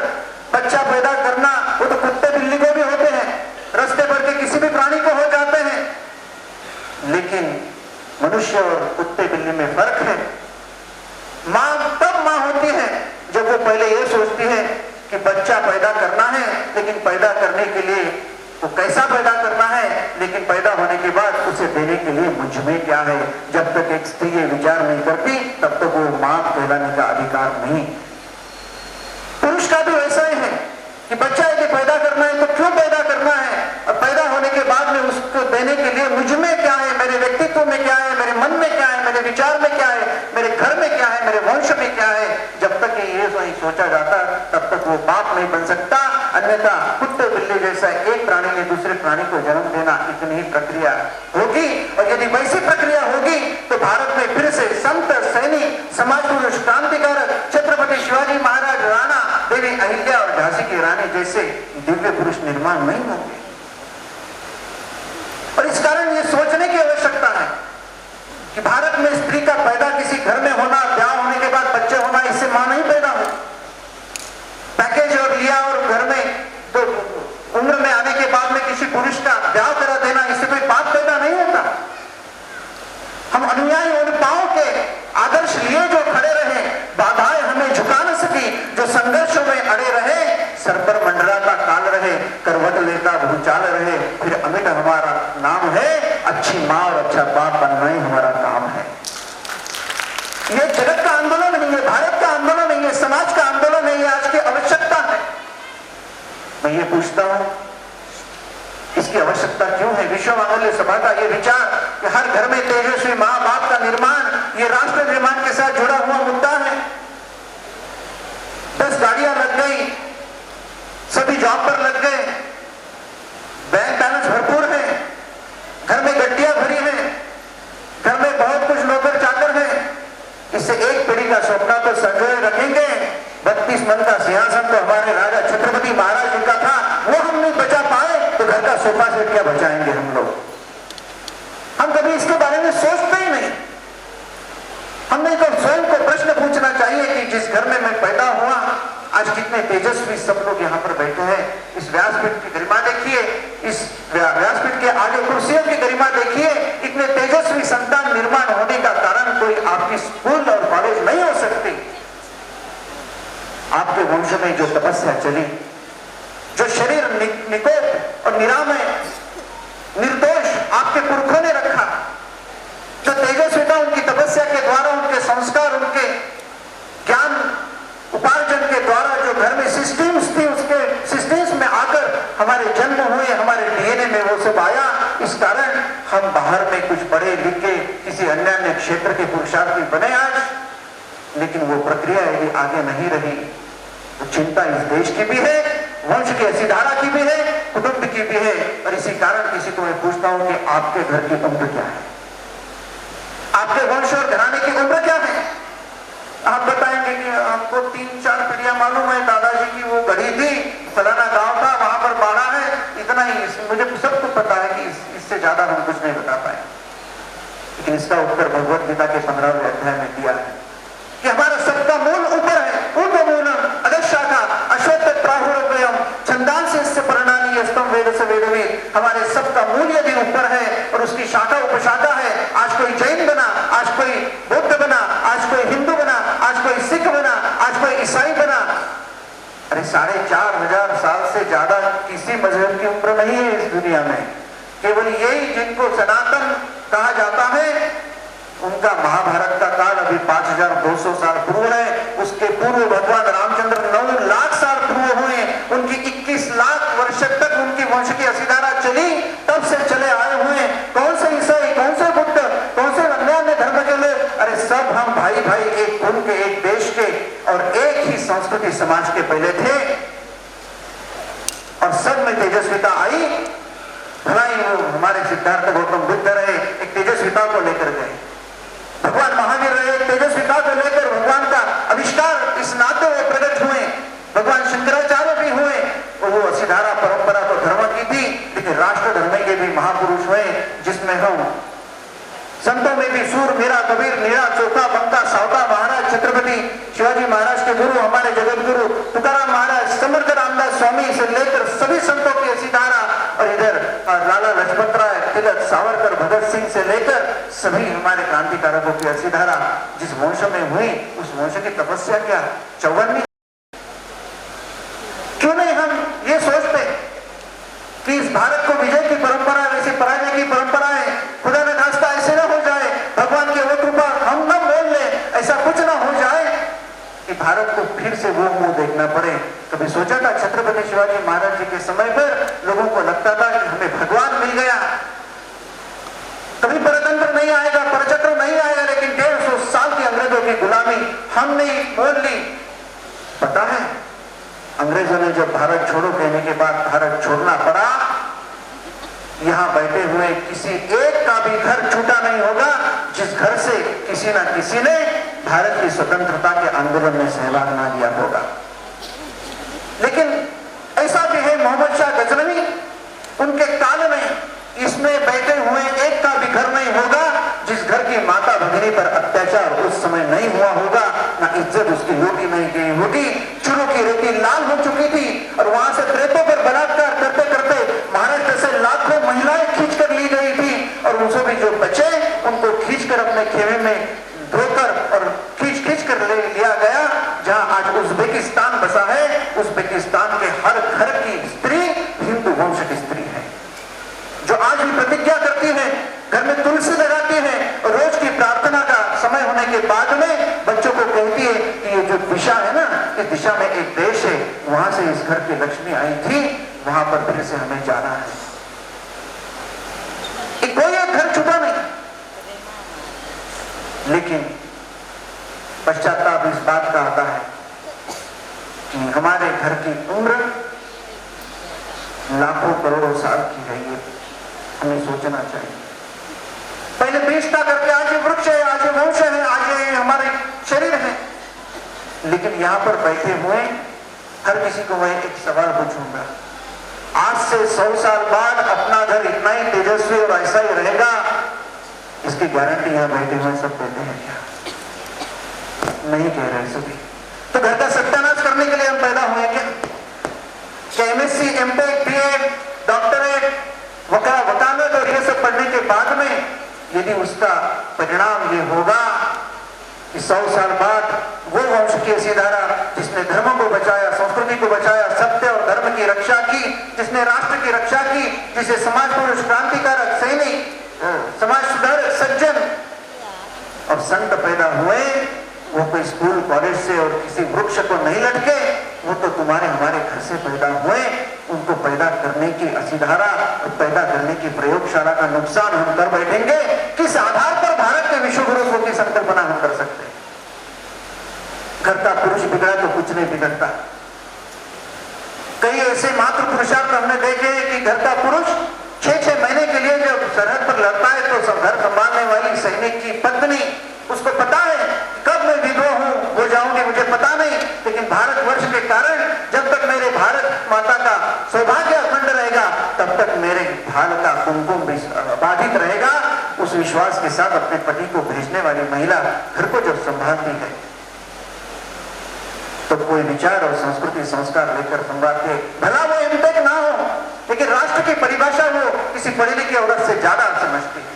बच्चा पैदा करना वो तो कुत्ते बिल्ली को भी होते हैं, रास्ते पर के किसी भी प्राणी को हो जाते हैं, लेकिन मनुष्य और कुत्ते बिल्ली में फर्क है। माँ तब माँ होती है जब वो पहले ये सोचती है कि बच्चा पैदा करना है, लेकिन पैदा करने के लिए वो कैसा पैदा करना है, लेकिन पैदा होने के बाद उसे देने के लिए मुझ में क्या है। जब तक एक स्त्री ये विचार नहीं करती तब तक वो मां कहलाने का अधिकार नहीं। पुरुष का भी वैसा ही है कि बच्चा यदि पैदा करना है तो क्यों पैदा करना है, और पैदा होने के बाद में उसको देने के लिए मुझ में क्या है, मेरे व्यक्तित्व में क्या है, मेरे मन में क्या है, मेरे विचार में क्या है, मेरे घर में क्या है, मेरे वंश में क्या है। जब तक ये नहीं सोचा जाता तब तक वो बाप नहीं बन सकता। अन्यथा कुत्ते बिल्ली जैसा एक प्राणी ने दूसरे प्राणी को जन्म देना, इतनी ही प्रक्रिया होगी। और यदि वैसी प्रक्रिया होगी तो भारत में फिर से संत, सैनिक, समाज पुरुष, क्रांतिकारक, छत्रपति शिवाजी महाराज, राणा, देवी अहिल्या और झांसी की रानी जैसे दिव्य पुरुष निर्माण नहीं होंगे। और इस कारण ये सोचने की आवश्यकता है कि भारत में स्त्री का पैदा किसी घर में होना, ब्याह होने के बाद बच्चे होना, इससे मां नहीं पैदा हो। पैकेज और लिया और घर में तो उम्र में आने के बाद में किसी पुरुष का ब्याह करा देना, इससे कोई बात पैदा नहीं होता। हम अनुयायी उन पांव के आदर्श लिए जो खड़े रहे, बाधाएं हमें झुका न सकी, जो संघर्षों में अड़े रहे, सर पर मंडराता काल रहे, करवट लेता भूचाल रहे, फिर अमिट हमारा नाम है, अच्छी माँ और अच्छा बाप बनना ही हमारा काम है। ये जगत का आंदोलन नहीं है, भारत का आंदोलन नहीं है, समाज का आंदोलन नहीं है, आज की आवश्यकता है। मैं ये पूछता हूं इसकी आवश्यकता क्यों है? विश्व मांगल्य सभा का ये विचार कि हर घर में तेजस्वी माँ बाप का निर्माण, ये राष्ट्र निर्माण के साथ जुड़ा हुआ मुद्दा है। 10 गाड़ियां लग गई, सभी जॉब पर लग गए, बैंक बैलेंस भरपूर है, घर में गड्डियां भरी है, घर में बहुत कुछ नौकर चाकर है। इससे एक पीढ़ी का सपना तो संजोए रखेंगे। 32 मन का सिंहासन तो हमारे राजा छत्रपति महाराज जी का था, वो हम नहीं बचा पाए तो घर का सोफा सेट क्या बचाएंगे हम लोग? हम कभी इसके बारे में सोचते ही नहीं। हमने तो स्वयं को प्रश्न पूछना चाहिए कि जिस घर में मैं पैदा हुआ, आज कितने तेजस्वी सब लोग यहाँ पर बैठे हैं। इस व्यासपीठ की गरिमा देखिए, इस व्यासपीठ के आगे कुर्सियों की गरिमा देखिए। इतने तेजस्वी संतान निर्माण होने का कारण कोई आपकी स्कूल और कॉलेज नहीं हो सकती। आपके वंश में जो तपस्या चली, जो शरीर निकोप और निरामय निर्दोष आपके पुरखों ने रखा, जो तेजस्विता उनकी तपस्या के द्वारा, उनके संस्कार, उनके ज्ञान उपार्जन के द्वारा जो घर में सिस्टम्स थी, उसके सिस्टम्स में आकर हमारे जन्म हुए, हमारे डीएनए में वो सब आया। इस कारण हम बाहर में कुछ पढ़े लिखे किसी अन्य क्षेत्र के पुरुषार्थी बने आज, लेकिन वो प्रक्रिया यदि आगे नहीं रही तो चिंता इस देश की भी है, वंश की ऐसी धारा की भी है, कुटुंब की भी है। और इसी कारण किसी को मैं पूछता हूं कि आपके घर की उम्र क्या है, आपके वंश और घराने की उम्र क्या है? आप बताएंगे कि सबको 3-4 पीढ़ियां मालूम है, दादाजी की वो गढ़ी थी, फलाना गांव था, वहां पर बाड़ा है, इतना ही मुझे सबको पता है कि इससे ज्यादा हम कुछ नहीं बता पाए। लेकिन इसका उत्तर भगवत गीता के 15वें अध्याय में दिया है कि हमारा सबका मूल ऊपर है। ऊर्ध्व मूलम अधशाखा अश्वत्थ प्राहुरव्ययम छंदांसस्य पर्णानि यस्तम वेद से वेदविद। हमारे सबका मूल यदि ऊपर है और उसकी शाखा उपशाखा है। आज कोई जैन बना, आज कोई बौद्ध बना, आज कोई हिंदू बना, आज कोई सिख बना, आज कोई ईसाई बना। अरे 4500 साल से ज्यादा किसी मजहब की उम्र नहीं है इस दुनिया में। केवल यही जिनको सनातन कहा जाता है, उनका महाभारत का काल अभी 5200 साल पूर्व है। उसके पूर्व भगवान रामचंद्र 9 लाख साल पूर्व हुए। उनकी 21 लाख वर्ष तक उनकी वंश की असीधारा चली, तब से चले आए हुए। कौन से ईसाई, कौन से बुद्ध, कौन से अन्य धर्म के लोग, अरे सब हम भाई भाई, एक कुल के, एक देश के और एक ही संस्कृति समाज के पहले थे। और सब में तेजस्विता आई। भला ही वो हमारे सिद्धार्थ गौतम बुद्ध रहे, एक तेजस्विता को लेकर गए। भगवान महावीर रहे, तेजस्विता को लेकर भगवान का आविष्कार इस नाते हुए प्रकट हुए। भगवान शंकराचार्य भी हुए और वो असीधारा परंपरा को धर्म की थी। लेकिन राष्ट्र धर्म के भी महापुरुष हुए, जिसमें हम संतों में भी सूर, मीरा, कबीर, नीरा, चोखा, बंका, सावता महाराज, छत्रपति शिवाजी महाराज के गुरु, हमारे जगत गुरु तुकाराम महाराज, समर्थ रामदास स्वामी से लेकर सभी संतों की असीधारा, और इधर लाला लजपत राय, तिलक, सावरकर, भगत सिंह से लेकर सभी हमारे क्रांतिकारकों की असीधारा जिस वंश में हुई, उस वंश की तपस्या क्या 54। क्यों नहीं हम ये सोचते कि इस भारत को विजय की परंपरा वैसे पराजय की परंपरा है। खुदा न खास्ता ऐसे ना हो जाए, भगवान की वो कृपा हम न बोल ले, ऐसा कुछ ना हो जाए कि भारत को फिर से वो मुंह देखना पड़े। कभी सोचा था छत्रपति शिवाजी महाराज जी के समय पर लोगों को लगता था कि हमें भगवान मिल गया, कभी परतंत्र नहीं आएगा, परचक्र नहीं आएगा, लेकिन 150 साल की अंग्रेजों की गुलामी हमने मोल ली। पता है अंग्रेजों ने जब भारत छोड़ो कहने के बाद भारत छोड़ना पड़ा, यहां बैठे हुए किसी एक का भी घर छूटा नहीं होगा जिस घर से किसी ना किसी ने भारत की स्वतंत्रता के आंदोलन में सहभाग ना लिया होगा। लेकिन ऐसा भी है मोहम्मद शाह गजनवी, उनके काल में इसमें बैठे हुए एक का भी घर नहीं होगा जिस घर की माता भगिनी पर अत्याचार उस समय नहीं हुआ होगा, ना इज्जत उसकी लूटी नहीं गई होगी। चूल्हों की रेती लाल हो चुकी थी और वहां से प्रेतों पर बलात्कार करते करते महाराष्ट्र से लाखों महिलाएं खींच कर ली गई थी, और उनसे भी जो बचे उनको खींच कर अपने खेमे में धोकर और खींच खींच कर ले लिया गया। जहां आज उज्बेकिस्तान बसा है, उज्बेकिस्तान के हर घर की स्त्री हिंदू वंश की स्त्री है, जो आज भी प्रतिज्ञा करती है, घर में तुलसी लगाती है और रोज की प्रार्थना का समय होने के बाद में बच्चों को कहती है कि ये जो दिशा है ना, इस दिशा में एक देश है, वहां से इस घर की लक्ष्मी आई थी, वहां पर फिर से हमें जाना है। कोई एक घर छूटा नहीं। लेकिन पश्चाताप इस बात का आता है कि हमारे घर की उम्र लाखों करोड़ों साल की है। ये हमें सोचना चाहिए। पहले बीज था करके आज ये वृक्ष है, आज ये वंश है, आज ये हमारे शरीर है। लेकिन यहां पर बैठे हुए हर किसी को मैं एक सवाल पूछूंगा, आज से 100 साल बाद अपना घर इतना ही तेजस्वी और ऐसा ही रहेगा, इसकी गारंटी यहां बैठे हुए सब देते हैं क्या? नहीं कह रहे सभी। तो घर का सत्यानाश करने के लिए हम पैदा हुए क्या? एमएससी, एमटेक, बीएड, डॉक्टरेट, वकालत और ये सब पढ़ने के बाद में यदि उसका परिणाम ये होगा कि 100 साल बाद वो वंश की असीधारा जिसने धर्म को बचाया, संस्कृति को बचाया, सत्य और धर्म की रक्षा की, जिसने राष्ट्र की रक्षा की, जिसे समाज पुरुष, क्रांतिकारक, सैनिक, समाज सुधारक, सज्जन और संत पैदा हुए, वो कोई स्कूल कॉलेज से और किसी वृक्ष को नहीं लटके, वो तो तुम्हारे हमारे घर से पैदा हुए। उनको पैदा करने की असीधारा और पैदा करने की प्रयोगशाला का नुकसान हम कर बैठेंगे। किस आधार पर भारत के विश्व गुरुत्व की संकल्पना हम कर सकते हैं? घर का पुरुष बिगड़ा तो कुछ नहीं बिगड़ता। कई ऐसे मातृ पुरुषार्थ हमने देखे कि घर का पुरुष 6-6 महीने के लिए जब सरहद पर लड़ता है तो घर संभालने वाली सैनिक की पत्नी उसको पता है कब मैं विधवा हूं हो जाऊंगी होगी मुझे पता नहीं, लेकिन भारतवर्ष के कारण जब तक मेरे भारत माता का सौभाग्य अखंड रहेगा तब तक मेरे भाल का कुमकुम बाधित रहेगा। उस विश्वास के साथ अपने पति को भेजने वाली महिला घर को जब संभालती है तो कोई विचार और संस्कृति संस्कार लेकर संभालते हैं, भला वो एमटेक ना हो, लेकिन राष्ट्र की परिभाषा वो किसी पढ़ी लिखी औरत से ज्यादा समझती है।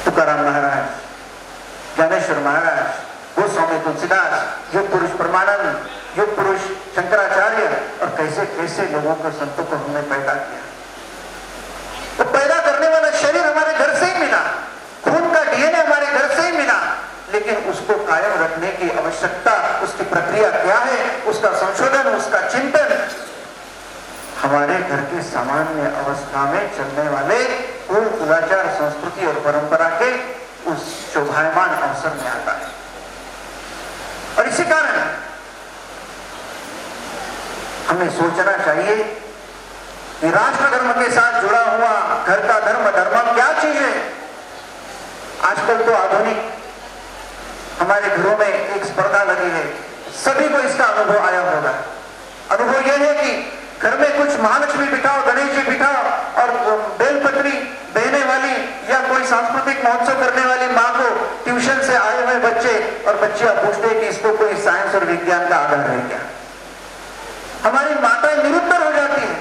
तुकाराम महाराज, ज्ञानेश्वर महाराज, गोस्वामी तुलसीदास, युग पुरुष परमानंद, युग पुरुष शंकराचार्य, और कैसे कैसे लोगों को संतों को हमने पैदा किया। तो पैदा करने वाला शरीर हमारे घर से ही मिला, खून का डीएनए हमारे घर से ही मिला, लेकिन उसको कायम रखने की आवश्यकता, उसकी प्रक्रिया क्या है, उसका संशोधन, उसका चिंतन हमारे घर के सामान्य अवस्था में चलने वाले कुल कुलाचार संस्कृति और परंपरा के उस शोभायमान अवसर में आता है। और इसी कारण हमें सोचना चाहिए कि राष्ट्र धर्म के साथ जुड़ा हुआ घर का धर्म, धर्म क्या चीज है। आजकल तो आधुनिक हमारे घरों में एक स्पर्धा लगी है, सभी को इसका अनुभव आया होगा। अनुभव यह है कि घर में कुछ महालक्ष्मी बिठाओ, गणेश जी बिठाओ, और बेलपत्री बहने वाली या कोई सांस्कृतिक महोत्सव करने वाली माँ को ट्यूशन से आए हुए बच्चे और बच्चियां पूछते हैं कि इसको कोई साइंस और विज्ञान का आधार है क्या। हमारी माताएं निरुत्तर हो जाती है,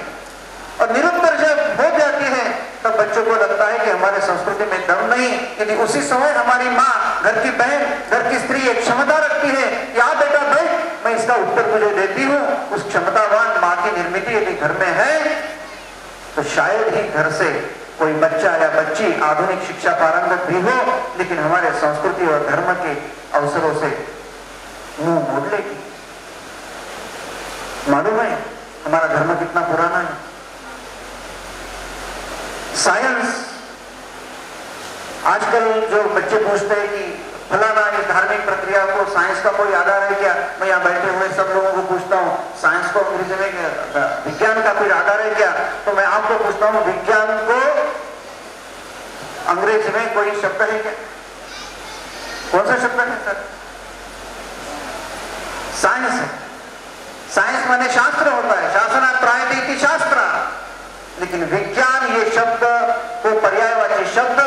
और निरुत्तर जब हो जाती है तब बच्चों को लगता है कि हमारे संस्कृति में दम नहीं। यदि उसी समय हमारी माँ, घर की बहन, घर की स्त्री एक क्षमता रखती है, या बेटा बैठ, मैं इसका उत्तर तुझे देती हूँ, उस क्षमतावान माँ की निर्मित यदि घर में है तो शायद ही घर से कोई बच्चा या बच्ची आधुनिक शिक्षा पारंगत भी हो, लेकिन हमारे संस्कृति और धर्म के अवसरों से मुंह मोड़ लेगी। मालूम है हमारा धर्म कितना पुराना है। साइंस, आजकल जो बच्चे पूछते हैं कि फलाना इस धार्मिक प्रक्रिया को साइंस का कोई आधार है क्या, मैं यहाँ बैठे हुए सब लोगों को पूछता हूँ साइंस को अंग्रेजी में विज्ञान का कोई आधार है क्या, तो मैं आपको पूछता हूँ विज्ञान को अंग्रेजी में कोई शब्द है क्या? कौन सा शब्द है सर? साइंस है। साइंस माने शास्त्र होता है, शासनात् त्रायते इति शास्त्र। लेकिन विज्ञान ये शब्द को पर्यायवाची शब्द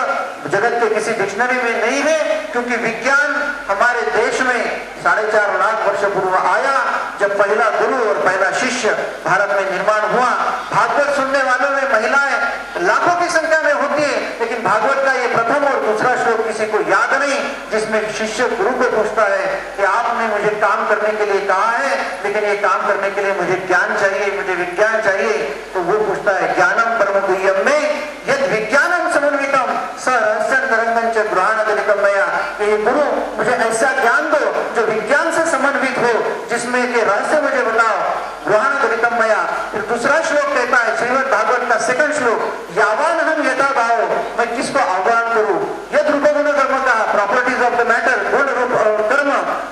जगत के किसी डिक्शनरी में नहीं है, क्योंकि विज्ञान हमारे देश में 4.5 लाख वर्ष पूर्व आया, जब पहला गुरु और पहला शिष्य भारत में निर्माण हुआ। भागवत सुनने वालों में महिलाएं लाखों की संख्या में होती है, लेकिन भागवत का ये प्रथम और दूसरा श्लोक किसी को याद नहीं, जिसमें शिष्य गुरु को पूछता है कि आपने मुझे काम करने के लिए कहा है, लेकिन ये काम करने के लिए मुझे ज्ञान चाहिए, मुझे विज्ञान चाहिए। तो वो पूछता है ज्ञानम परम गुह्यम में यद विज्ञानम समन्वितम स रहस्यं तरंगं च गृहाणागतिकं मया। ये गुरु मुझे ऐसा ज्ञान दो जो विज्ञान से समन्वित हो, जिसमें के रहस्य मुझे बताओ। गृहाणागतिकं मया। फिर दूसरा श्लोक कहता है श्रीमद् भागवत का सेकंड श्लोक, यावान हम यथा भाव, मैं किसको आह्वान करूं। यद रूप गुण कर्म का प्रॉपर्टीज ऑफ द मैटर, गुण रूप और कर्म,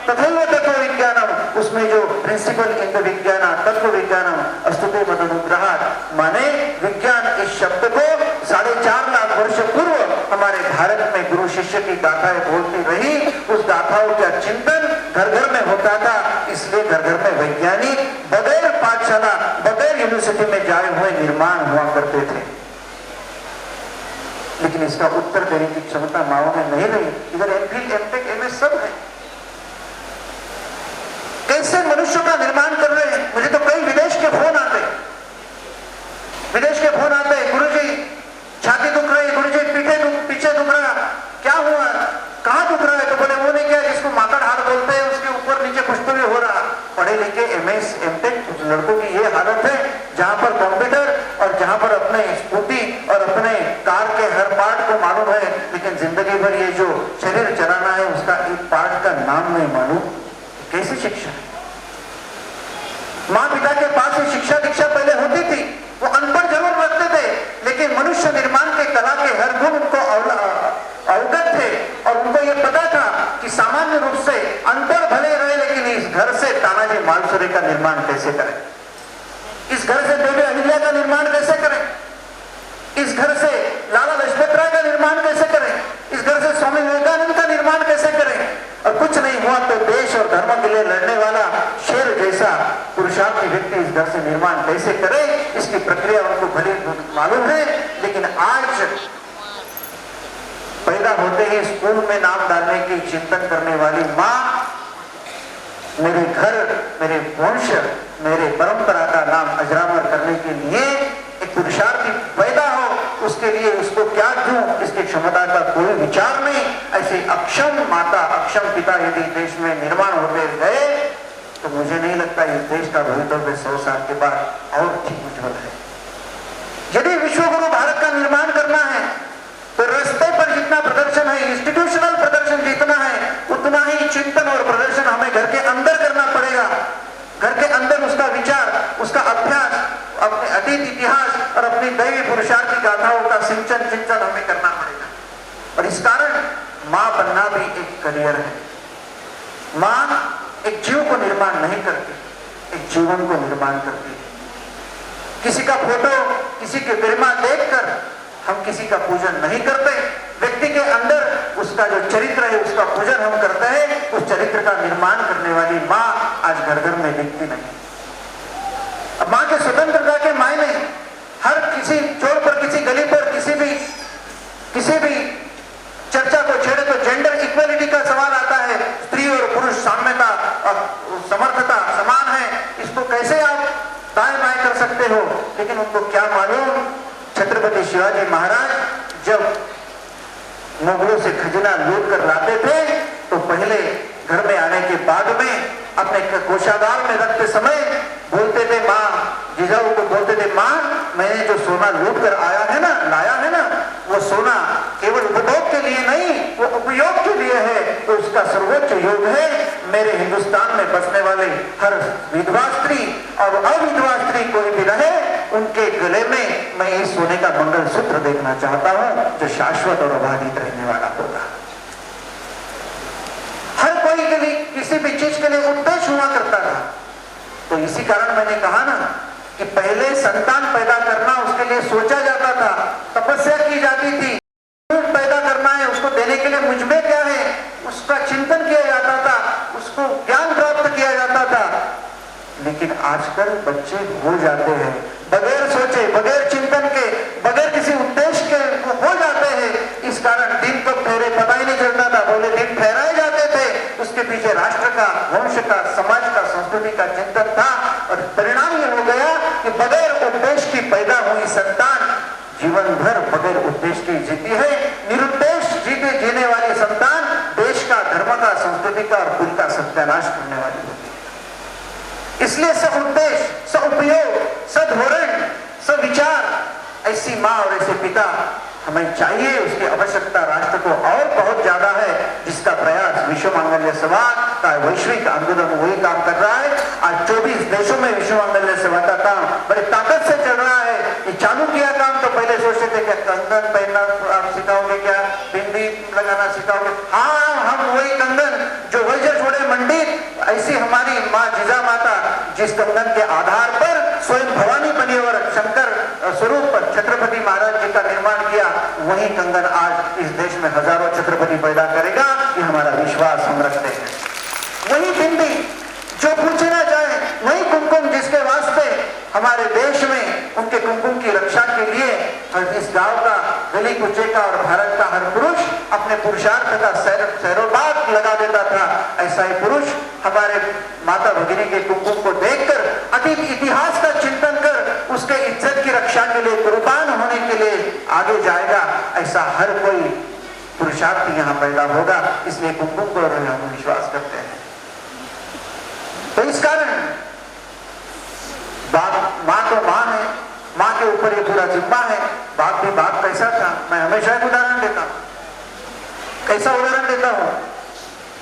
तथैव तत्व विज्ञानम, उसमें जो प्रिंसिपल इन द विज्ञान तत्व विज्ञानम अस्तुते मदनुग्रहात्, माने विज्ञान इस शब्द को 4.5 लाख वर्ष पूर्व हमारे भारत में गुरु शिष्य की गाथाएं बोलती रही। उस गाथाओं का चिंतन घर घर में होता था, इसलिए घर घर में वैज्ञानिक बगैर पाठशाला, बगैर यूनिवर्सिटी में जाए हुए निर्माण हुआ करते थे। लेकिन इसका उत्तर देने की क्षमता माओ में नहीं रही। इधर एमफिल, एमटेक, एमएस सब है। कैसे मनुष्य का निर्माण कर रहे हैं। मुझे तो कई विदेश के फोन आते हैं, गुरुजी छाती दुख रही, गुरुजी पीछे दुख रहा, क्या हुआ, कहाँ दुख रहा है? तो बोले वो नहीं क्या जिसको माकड़ हार बोलते हैं उसके ऊपर नीचे कुछ तो भी हो रहा। पढ़े लिखे एमएस, एमटेक लड़कों की ये हालत है, जहां पर कंप्यूटर और जहां पर अपने स्कूटी और अपने कार के हर पार्ट को मालूम है, लेकिन जिंदगी भर ये जो शरीर चलाना है उसका एक पार्ट का नाम नहीं मालूम। कैसी शिक्षा? माँ पिता के पास ही शिक्षा दीक्षा पहले होती थी, वो अनपढ़ जरूर रखते थे, लेकिन मनुष्य निर्माण के कला के हर गुण उनको अवगत थे, और उनको ये पता था कि सामान्य रूप से अनपढ़ भले रहे, लेकिन इस घर से तानाजी मालसुरे का निर्माण कैसे करें, इस घर से देवी अहिल्या का निर्माण कैसे करें, इस घर से लाला लजपत राय का निर्माण कैसे करें, इस घर से स्वामी विवेकानंद का निर्माण कैसे करें? और कुछ नहीं हुआ तो देश और धर्म के लिए लड़ने वाला शेर जैसा पुरुषार्थी व्यक्ति इस घर से निर्माण कैसे करे? इसकी प्रक्रिया उनको भली मालूम है। लेकिन आज पैदा होते ही स्कूल में नाम डालने की चिंतन करने वाली माँ, मेरे घर, मेरे वंश, मेरे परंपरा का नाम अजरामर करने के लिए एक पुरुषार्थी पैदा हो, उसके लिए उसको क्या दूं, इसकी क्षमता का कोई विचार नहीं। ऐसे अक्षम माता, अक्षम पिता यदि देश में निर्माण होते गए तो मुझे नहीं लगता इस देश का भविष्य 100 साल के बाद और ठीक उज्जवल है। यदि विश्वगुरु भारत का निर्माण करना है तो रास्ते पर जितना प्रदर्शन है, इंस्टीट्यूशनल प्रदर्शन जितना है, उतना ही चिंतन और प्रदर्शन हमें घर के अंदर करना पड़ेगा। घर के अंदर उसका विचार, उसका अभ्यास, अपने अतीत इतिहास और अपनी दैवी पुरुषार्थी गाथाओं का सिंचन हमें करना पड़ेगा। और इस कारण मां बनना भी एक करियर है। मां एक जीव को निर्माण नहीं करती, एक जीवन को निर्माण करती है। किसी का फोटो, किसी की गरिमा देखकर हम किसी का पूजन नहीं करते। व्यक्ति के अंदर उसका जो चरित्र है उसका पूजन हम करते हैं। उस चरित्र का निर्माण करने वाली मां आज घर घर में दिखती नहीं। अब मां के स्वतंत्रता के मायने हर किसी छोर पर, किसी गली पर, किसी भी चर्चा को छेड़े तो जेंडर इक्वलिटी का सवाल आता है। स्त्री और पुरुष साम्यता और समर्थता समान है, इसको कैसे आप दाएं बाएं कर सकते हो? लेकिन उनको क्या मालूम, छत्रपति शिवाजी महाराज जब मुगलों से खजाना लूट कर लाते थे तो पहले घर में आने के बाद में अपने कोषागार में रखते समय बोलते थे, माँ जिजाऊ को बोलते थे, माँ मैंने जो सोना लूट कर लाया है ना, वो सोना केवल उपभोग के लिए नहीं, वो उपयोग के लिए है। तो उसका सर्वोच्च योग है मेरे हिंदुस्तान में बसने वाले हर विधवा स्त्री और अविधवा स्त्री कोई भी रहे, उनके गले में मैं इस सोने का मंगलसूत्र देखना चाहता हूं जो शाश्वत और अबाधित रहने वाला होगा। हर कोई के लिए, किसी भी चीज के लिए उद्देश्य हुआ करता था। तो इसी कारण मैंने कहा ना कि पहले संतान पैदा करना उसके लिए सोचा जाता था, तपस्या की जाती थी। पैदा करना है, उसको देने के लिए मुझ में क्या है, उसका चिंतन किया जाता था, उसको ज्ञान प्राप्त किया जाता था। लेकिन आजकल बच्चे हो जाते हैं बगैर सोचे, बगैर चिंतन के, बगैर किसी उद्देश्य के हो जाते हैं। इस कारण दिन कब ठहरे पता ही नहीं चलता था। बोले दिन ठहराए जाते थे, उसके पीछे राष्ट्र का, वंश का, समाज का, संस्कृति का चिंतन था। और परिणाम यह हो गया कि बगैर उद्देश्य की पैदा हुई संतान जीवन भर बगैर उद्देश्य की जीती है। निरुद्देश्य जीने वाली संतान देश का, धर्म का, संस्कृति का और कुल का सत्यानाश करने वाली होती है। इसलिए सउद्देश्य, सउपयोग, सधोरण, सविचार ऐसी मां और ऐसे पिता हमें चाहिए। उसकी आवश्यकता राष्ट्र को और बहुत ज्यादा है, जिसका प्रयास विश्व मांगल्य सभा का वैश्विक आंदोलन वही काम कर रहा है। आज 24 देशों में विश्व मांगल्य सभा का काम बड़ी ताकत से चल रहा है। ये चालू किया काम तो पहले सोचते थे क्या कंगन पहनना आप सिखाओगे, क्या बिंदी लगाना सिखाओगे? हाँ, हम वही कंगन जो वज्र छोड़े मंडित, ऐसी हमारी माँ जिजा माता जिस कंगन के आधार पर स्वयं भवानी बनी और शंकर स्वरूप पर छत्रपति महाराज जी का निर्माण किया, वही कंगन आज इस देश में हजारों छत्रपति पैदा करेगा। ये हमारा विश्वास हम रखते हैं। वही बिंदी जो पूछे ना जाए, वही कुमकुम जिसके वास्ते हमारे देश में उनके कुमकुम की रक्षा के लिए इस गांव का, गली कुचे का और भारत का हर पुरुष अपने पुरुषार्थ का सैरोबाग लगा देता था। ऐसा ही पुरुष हमारे माता भगिनी के कुमकुम को देखकर अतीत इतिहास का चिंतन कर उसके इज्जत की रक्षा के लिए कुर्बान होने के लिए आगे जाएगा। ऐसा हर कोई पुरुषार्थी यहाँ पैदा होगा। इसलिए कुमकुम को हम विश्वास करते हैं। तो इस कारण माँ तो माँ है, माँ के ऊपर ये पूरा जिम्मा है। बाप भी बाप कैसा था, मैं हमेशा एक उदाहरण देता हूँ। कैसा उदाहरण देता हूँ,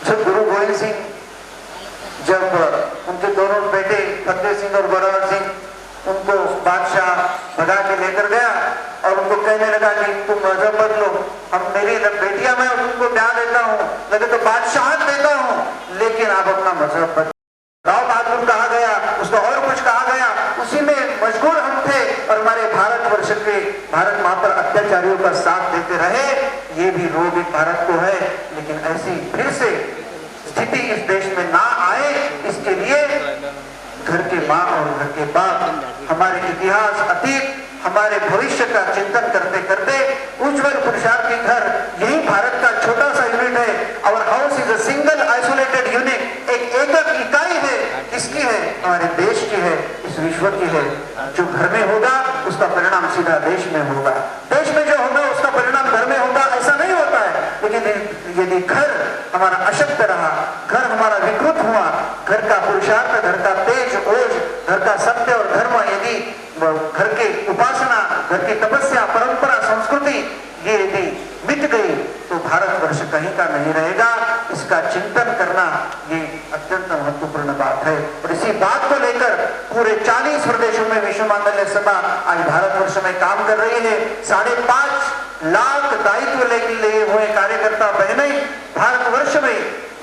जब गुरु गोविंद सिंह, जब उनके दोनों बेटे फतेह सिंह और गोरावर सिंह उनको बादशाह भगा के लेकर गया और उनको कहने लगा कि तुम मजहब बदलो, हम मेरी बेटियां मैं उनको ब्याह देता हूँ, लगे तो बादशाहत देता हूँ, लेकिन आप अपना मजहब बदलो। राव बहादुर कहा गया, उसको और कुछ कहा गया, उसी में मशगूल हम थे और हमारे भारतवर्ष के भारत मां पर अत्याचारियों का साथ देते रहे। ये भी रोग भारत को है, लेकिन ऐसी फिर से स्थिति इस देश में ना आए, इसके लिए घर के माँ और घर के बाप हमारे इतिहास, अतीत, हमारे भविष्य का चिंतन करते करते उज्जवल पुरुषार्थी घर यही भारत का छोटा सा यूनिट है। Our house is a single isolated unit, एक एकक इकाई है। किसकी है? हमारे देश की है, इस विश्व की है। जो घर में होगा उसका परिणाम सीधा देश में होगा, देश में जो होगा उसका परिणाम घर में होगा। ऐसा नहीं होता है, लेकिन यदि घर हमारा अशक्त रहा, घर हमारा विकृत हुआ, घर का पुरुषार्थ, घर का तेज ओज, घर का सत्य और धर्म, यदि घर के उपासना, घर की तपस्या, परंपरा, संस्कृति ये यदि मिट गई तो भारतवर्ष कहीं का नहीं रहेगा। इसका चिंतन करना ये अत्यंत महत्वपूर्ण बात है। और इसी बात को लेकर पूरे 40 प्रदेशों में विश्व मांगल्य सभा आज भारतवर्ष में काम कर रही है। 5.5 लाख दायित्व लिए हुए कार्यकर्ता बहने भारतवर्ष में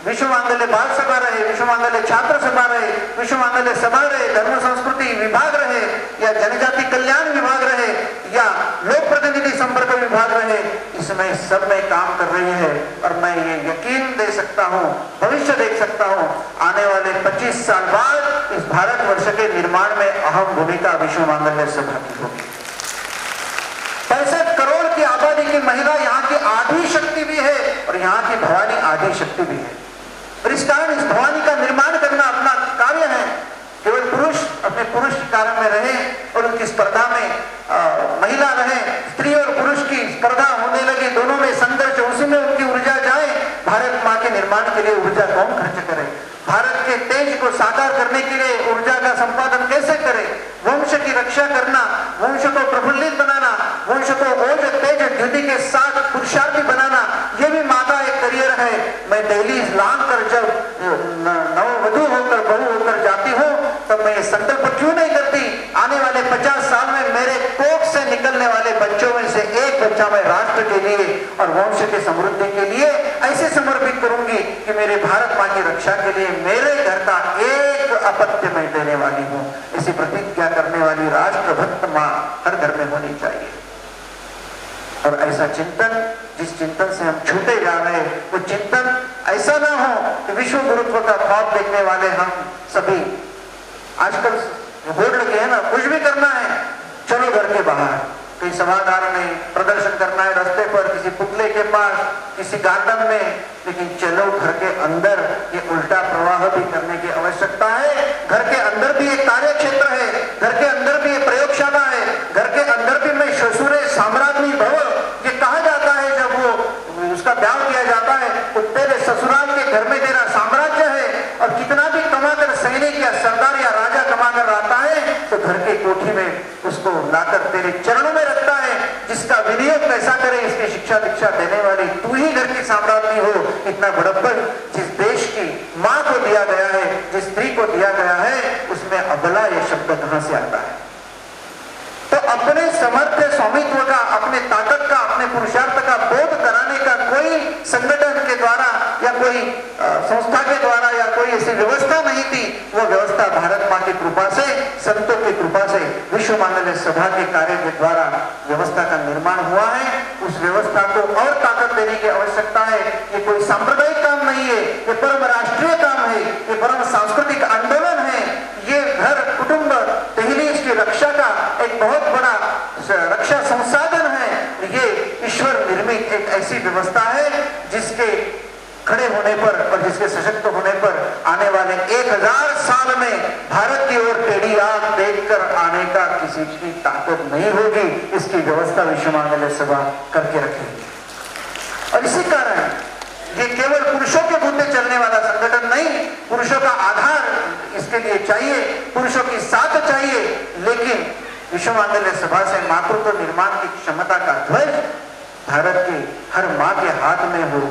विश्व मांगल्य बाल सभा रहे, विश्व मांगल्य छात्र सभा रहे, विश्व मांगल्य सभा रहे, धर्म संस्कृति विभाग रहे, या जनजाति कल्याण विभाग रहे, या लोक प्रतिनिधि संपर्क विभाग रहे, इसमें सब में काम कर रही है। और मैं ये यकीन दे सकता हूँ, भविष्य देख सकता हूँ, आने वाले 25 साल बाद इस भारतवर्ष के निर्माण में अहम भूमिका विश्व मांगल्य सभा की होगी। 65 करोड़ की आबादी की महिला यहाँ की आधी शक्ति भी है और यहाँ की भवानी आधी शक्ति भी है। और इस कारण इस भवानी का निर्माण करना अपना कार्य है। केवल पुरुष अपने पुरुष के कारण में रहे और उनकी स्पर्धा में महिला रहे, स्त्री और पुरुष की स्पर्धा होने लगी, दोनों में संघर्ष, उसी में उनकी ऊर्जा जाए। भारत माँ के निर्माण के लिए ऊर्जा कौन खर्च करे? भारत के तेज को साकार करने के लिए ऊर्जा का संपादन कैसे करे? वंश की रक्षा करना, वंश को प्रफुल्लित बनाना, वंश को ओज तेज द्युति के साथ पुरुषार्थी बनाना, ये भी माँ का एक करियर है। मैं दिल्ली लांग कर जब नववधु होकर बहू होकर जाती हूँ तब मैं ये संकल्प क्यों नहीं करती, आने वाले 50 साल में मेरे कोख से निकलने वाले बच्चों में से एक बच्चा मैं राष्ट्र के लिए और वंश के समृद्धि के लिए ऐसे समर्पित करूंगी कि मेरे भारत माँ की रक्षा के लिए मेरे घर का एक अपत्य मैं देने वाली हूँ। इसी प्रतिज्ञा करने वाली राष्ट्रभक्त माँ हर घर में होनी चाहिए। और ऐसा चिंतन, जिस चिंतन से हम छूटे जा रहे हैं, वो चिंतन ऐसा ना हो कि विश्व गुरुत्व का ख्वाब देखने वाले हम सभी आजकल बोर्ड लगे हैं ना, कुछ भी करना है चलो घर के बाहर, कहीं सभागार में प्रदर्शन करना है, रास्ते पर, किसी पुतले के पास, किसी गार्डन में, लेकिन चलो घर के अंदर ये उल्टा प्रवाह भी करने की आवश्यकता है। घर के अंदर भी एक कार्य क्षेत्र है, घर के अंदर भी एक प्रयोगशाला है, घर के अंदर भी मैं ससुरे साम्राज्ञी भव ये कहा जाता है। जब वो उसका ब्याह किया जाता है तो तेरे ससुराल के घर में तेरा साम्राज्य है, और कितना भी कमाकर सैनिक या सरदार या राजा कमाकर आता है तो घर के कोठी में उसको लाकर तेरे चरणों में रखता है। जिसका विनियोग कैसा करे इसकी शिक्षा दीक्षा देने वाली तू ही घर की साम्राज्ञी हो। इतना बड़प्पन जिस देश की माँ को दिया गया है, जिस स्त्री को दिया गया है, उसमें अबला ये शब्द कहां से आता है? तो अपने समर्थ स्वामित्व का, अपने ताकत का, अपने पुरुषार्थ का बोध कराने का कोई संगठन के द्वारा या कोई संस्था के द्वारा या कोई ऐसी व्यवस्था नहीं थी। वो व्यवस्था भारत माँ की कृपा से, संतों की कृपा से, विश्व मांगल्य सभा के कार्य के द्वारा व्यवस्था का निर्माण हुआ है। उस व्यवस्था को और ताकत देने की आवश्यकता है। ये कोई सांप्रदायिक काम नहीं है, ये परम राष्ट्रीय काम है, ये परम सांस्कृतिक आंदोलन है। ये घर कुटुंब दहलीज की रक्षा का एक बहुत बड़ा रक्षा संसाधन है। ये ईश्वर निर्मित एक ऐसी व्यवस्था है जिसके खड़े होने पर और जिसके सशक्त होने पर आने वाले 1000 साल में भारत की ओर टेढ़ी आंख देखकर आने का किसी की ताकत नहीं होगी। इसकी व्यवस्था विश्व मांगल्य सभा करके रखेगी। और इसी कारण ये केवल पुरुषों के मुद्दे चलने वाला संगठन नहीं, पुरुषों का आधार इसके लिए चाहिए, पुरुषों की साथ चाहिए, लेकिन विश्व मांगल्य सभा से मातृत्व निर्माण की क्षमता का ध्वज भारत के हर माँ के हाथ में हो।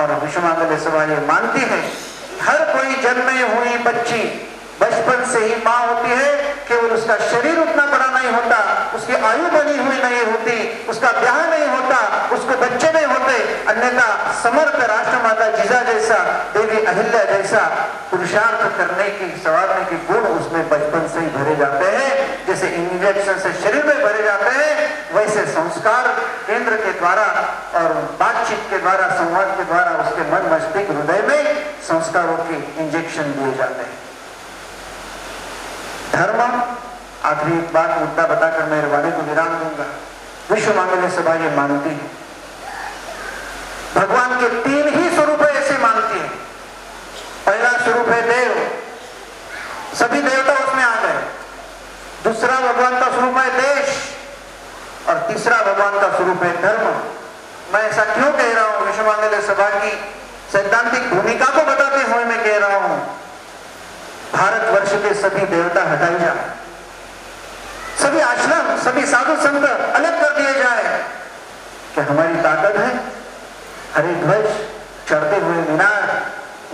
और विश्व मांगल्य सभा ये मानती है हर कोई जन्मे हुई बच्ची बचपन से ही माँ होती है, केवल उसका शरीर उतना बड़ा नहीं होता, उसकी आयु बनी हुई नहीं होती, उसका ब्याह नहीं होता, उसको बच्चे नहीं होते, अन्यथा समर्थ राष्ट्रमाता जिजा जैसा, देवी अहिल्या जैसा पुरुषार्थ करने की, संवारने के गुण उसमें बचपन से ही भरे जाते हैं। जैसे इंजेक्शन से शरीर में भरे जाते हैं, वैसे संस्कार केंद्र के द्वारा और बातचीत के द्वारा, संवाद के द्वारा उसके मन, मस्तिष्क, हृदय में संस्कारों के इंजेक्शन दिए जाते हैं। धर्म, आखिरी एक बात मुद्दा बताकर मेरे वाणी को विराम दूंगा। विश्व मांगल्य सभा ये मानती है, भगवान के 3 ही स्वरूप ऐसे मानती है। पहला स्वरूप है देव, सभी देवता उसमें आ गए। दूसरा भगवान का स्वरूप है देश, और तीसरा भगवान का स्वरूप है धर्म। मैं ऐसा क्यों कह रहा हूं? विश्व मांगल्य सभा की सैद्धांतिक भूमिका को बताते हुए मैं कह रहा हूं, भारतवर्ष के सभी देवता हटाए जाए, सभी आश्रम, सभी साधु संत अलग कर दिए जाए। क्या हमारी ताकत है? हरे ध्वज, चढ़ते हुए मीनार,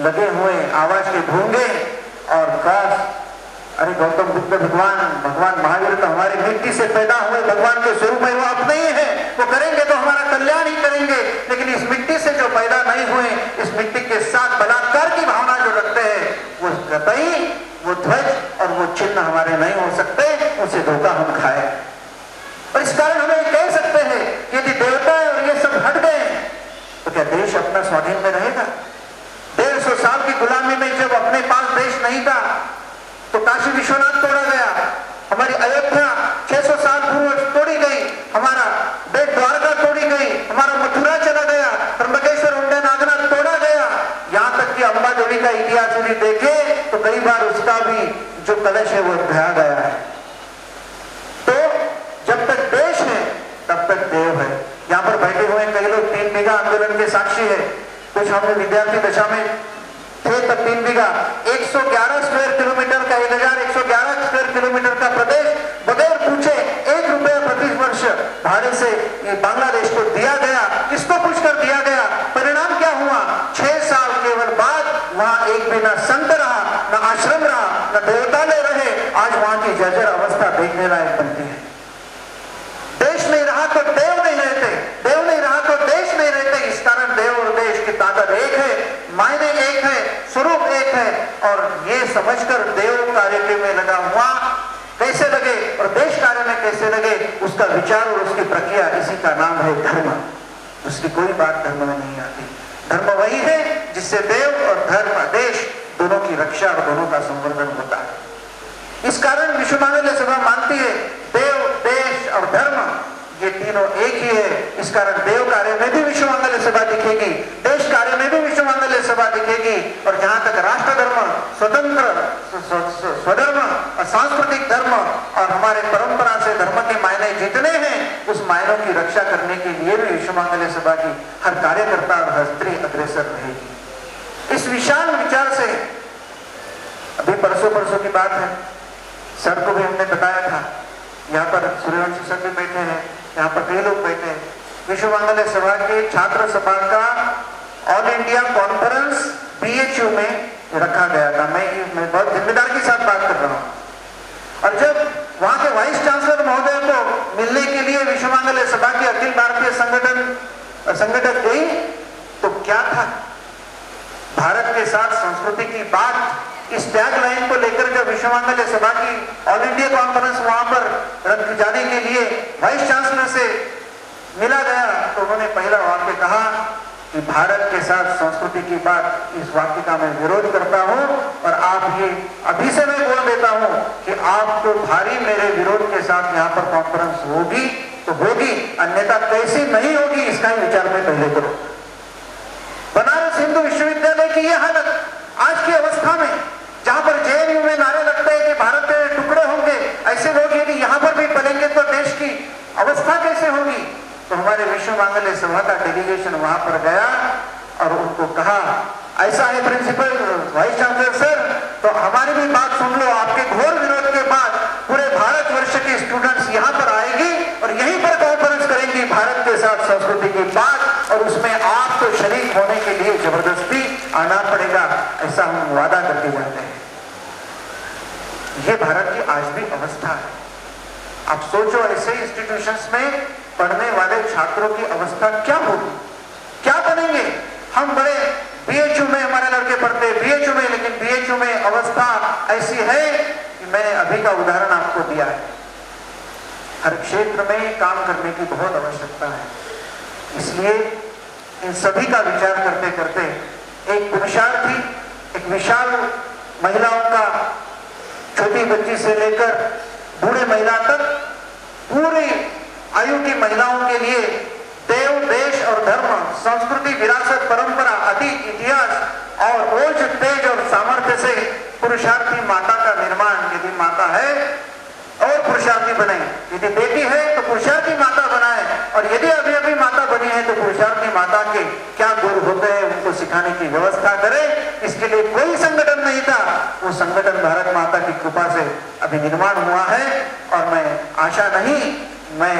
लगे हुए आवाज के भूंगे और क्रॉस। अरे गौतम बुद्ध भगवान महावीर तो हमारी मिट्टी से पैदा हुए भगवान के स्वरूप है, वो अपने ही है, वो करेंगे तो हमारा कल्याण ही करेंगे। लेकिन इस मिट्टी से जो पैदा नहीं हुए, इस मिट्टी के साथ बलात्कार की भावना जो रखते हैं, वो कतई वो ध्वज और वो चिन्ह हमारे नहीं हो सकते, उसे धोखा हम खाए। और इस कारण हमें कह सकते हैं कि यदि देवता और ये सब हट गए तो क्या देश अपना स्वाधीन में रहेगा? 150 साल की गुलामी में जब अपने पास देश नहीं था तो काशी विश्वनाथ तोड़ा गया, हमारी अयोध्या 600 साल पूर्व तोड़ी गई, हमारा बेट द्वारका तोड़ी गई, हमारा मथुरा चला गया, त्र्यंबकेश्वर उंडे नागनाथ तोड़ा गया। यहां तक कि अंबा देवी का इतिहास यदि देखे तो कई बार उसका भी जो कलश है वो ढहा गया है। तो जब तक देश है तब तक देव है। यहां पर बैठे हुए कई लोग 3 बीघा आंदोलन के साक्षी है। कुछ हमने विद्यार्थी दशा में थे तब 3 बीघा 111 स्क्वायर किलोमीटर का 1111 स्क्वायर किलोमीटर का प्रदेश बगैर पूछे 1 रुपया प्रति वर्ष भाड़े से बांग्लादेश को दिया गया। किसको पूछकर दिया गया? परिणाम क्या हुआ? 6 साल केवल बाद वहां एक भी न संत रहा, न आश्रम रहा, न देवतालय रहे। आज वहां की जर्जर अवस्था देखने लायक बनती है। देश नहीं रहा तो देव नहीं रहते, देव नहीं रहा तो देश नहीं रहते। इस कारण देव और देश की ताकत एक है, मायने एक है, स्वरूप एक है। और ये समझकर देव कार्य में लगा हुआ कैसे लगे और देश कार्य में कैसे लगे, उसका विचार और उसकी प्रक्रिया, इसी का नाम है धर्म। उसकी कोई बात धर्म में नहीं आती। धर्म वही है जिससे देव और धर्म, देश दोनों की रक्षा और दोनों का संवर्धन होता है। इस कारण विश्व मांगल्य सभा मानती है देव, देश और धर्म ये तीनों एक ही है। इस कारण देव कार्य में भी विश्व मांगल्य सभा दिखेगी, देश कार्य में भी विश्व मांगल्य सभा दिखेगी। और जहां तक राष्ट्र धर्म, स्वतंत्र स्वधर्म और सांस्कृतिक धर्म और हमारे परंपरा से धर्म के मायने जितने हैं, उस मायनों की रक्षा करने के लिए भी विश्व मांगल्य सभा की हर कार्यकर्ता और हर स्त्री अग्रसर रहेगी। इस विशाल विचार से अभी परसों की बात है, सर को भी हमने बताया था, यहाँ पर सूर्यवंशी सर भी बैठे हैं, यहाँ पर कई लोग बैठे हैं। विश्व मांगल्य सभा के छात्र सभा का ऑल इंडिया कॉन्फ्रेंस BHU में रखा गया था। मैं बहुत जिम्मेदारी के साथ बात कर रहा हूँ। और जब वहां के वाइस चांसलर महोदय को मिलने के लिए विश्व मांगल्य सभा की अखिल भारतीय संगठन गई तो क्या था? भारत के साथ संस्कृति की बात, इस टैग लाइन को लेकर जब विश्व मांगल्य सभा की ऑल इंडिया कॉन्फ्रेंस वहां पर रख जाने के लिए वाइस चांसलर से मिला गया तो उन्होंने पहला वाक्य कहा कि भारत के साथ संस्कृति की बात, इस वाक्य का मैं विरोध करता हूं और आप ये अभी से मैं बोल देता हूं कि आपको भारी मेरे विरोध के साथ यहाँ पर कॉन्फ्रेंस होगी तो होगी, अन्यथा कैसी नहीं होगी इसका ही विचार मैं पहले करूं। बनारस हिंदू विश्वविद्यालय की यह हालत आज की अवस्था में, जहां पर JNU में नारे लगते हैं कि भारत के टुकड़े होंगे, ऐसे लोग यदि यहाँ पर भी पलेंगे तो देश की अवस्था कैसे होगी? तो हमारे विश्व मांगल्य सभा का डेलीगेशन वहां पर गया और उनको कहा ऐसा है प्रिंसिपल वाइस चांसलर सर, तो हमारी भी बात सुन लो। आपके घोर विरोध के बाद पूरे भारतवर्ष के स्टूडेंट्स यहाँ पर आएगी और यहीं पर कॉन्फ्रेंस करेंगी भारत के साथ संस्कृति की बात, और उसमें आपको शरीक होने के लिए जबरदस्ती आना पड़ेगा, ऐसा हम वादा करके जाते हैं। ये भारत की आज भी अवस्था है। आप सोचो ऐसे इंस्टीट्यूशंस में पढ़ने वाले छात्रों की अवस्था क्या होगी, क्या बनेंगे। हम बड़े बीएचयू में हमारे लड़के पढ़ते बीएचयू में, लेकिन बीएचयू में अवस्था ऐसी है कि मैंने अभी का उदाहरण आपको दिया है। हर क्षेत्र में काम करने की बहुत आवश्यकता है। इसलिए इन सभी का विचार करते करते एक पुरुषार्थी, एक विशाल महिलाओं का, छोटी बच्ची से लेकर बूढ़े महिला तक पूरी आयु की महिलाओं के लिए देव, देश और धर्म, संस्कृति, विरासत, परंपरा, अतीत, इतिहास और रोज तेज और सामर्थ्य से पुरुषार्थी माता का निर्माण, यदि माता है और पुरुषार्थी बने, यदि बेटी है तो पुरुषार्थी माता बनाए, और यदि अभी अभी माता बनी है तो पुरुषार्थी माता के क्या गुण होते हैं उनको सिखाने की व्यवस्था करे। इसके लिए कोई संगठन नहीं था, वो संगठन भारत माता की कृपा से अभी निर्माण हुआ है। और मैं आशा नहीं, मैं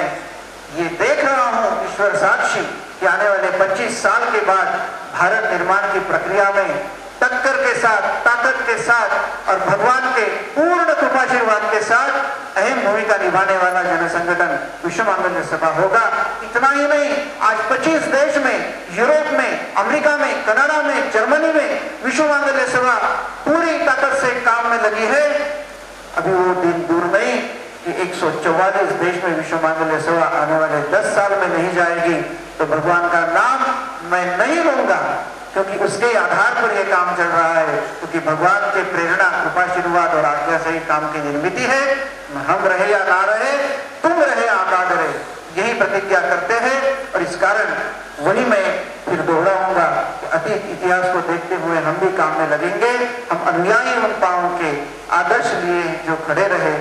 ये देख रहा हूं ईश्वर साक्षी कि आने वाले 25 साल के बाद भारत निर्माण की प्रक्रिया में टक्कर के साथ, ताकत के साथ और भगवान के पूर्ण कृपाशीर्वाद के साथ अहम भूमिका निभाने वाला जन संगठन विश्व मांगल्य सभा होगा। इतना ही नहीं, आज 25 देश में, यूरोप में, अमेरिका में, कनाडा में, जर्मनी में विश्व मांगल्य सभा पूरी ताकत से काम में लगी है। अभी वो दिन दूर नहीं कि 144 देश में विश्व मांगल्य सभा आने वाले 10 साल में नहीं जाएगी, तो भगवान का नाम मैं नहीं लूंगा, क्योंकि उसके आधार पर यह काम चल रहा है, क्योंकि भगवान के प्रेरणा, कृपाशीर्वाद और आज्ञा से ही काम की निर्मित है। हम रहे या ना रहे, तुम रहे आका करे, यही प्रतिज्ञा करते हैं। और इस कारण वही मैं फिर दोहराऊंगा कि अतीत इतिहास को देखते हुए हम भी काम में लगेंगे। हम अनुयायी उनपाओं के आदर्श लिए जो खड़े रहे,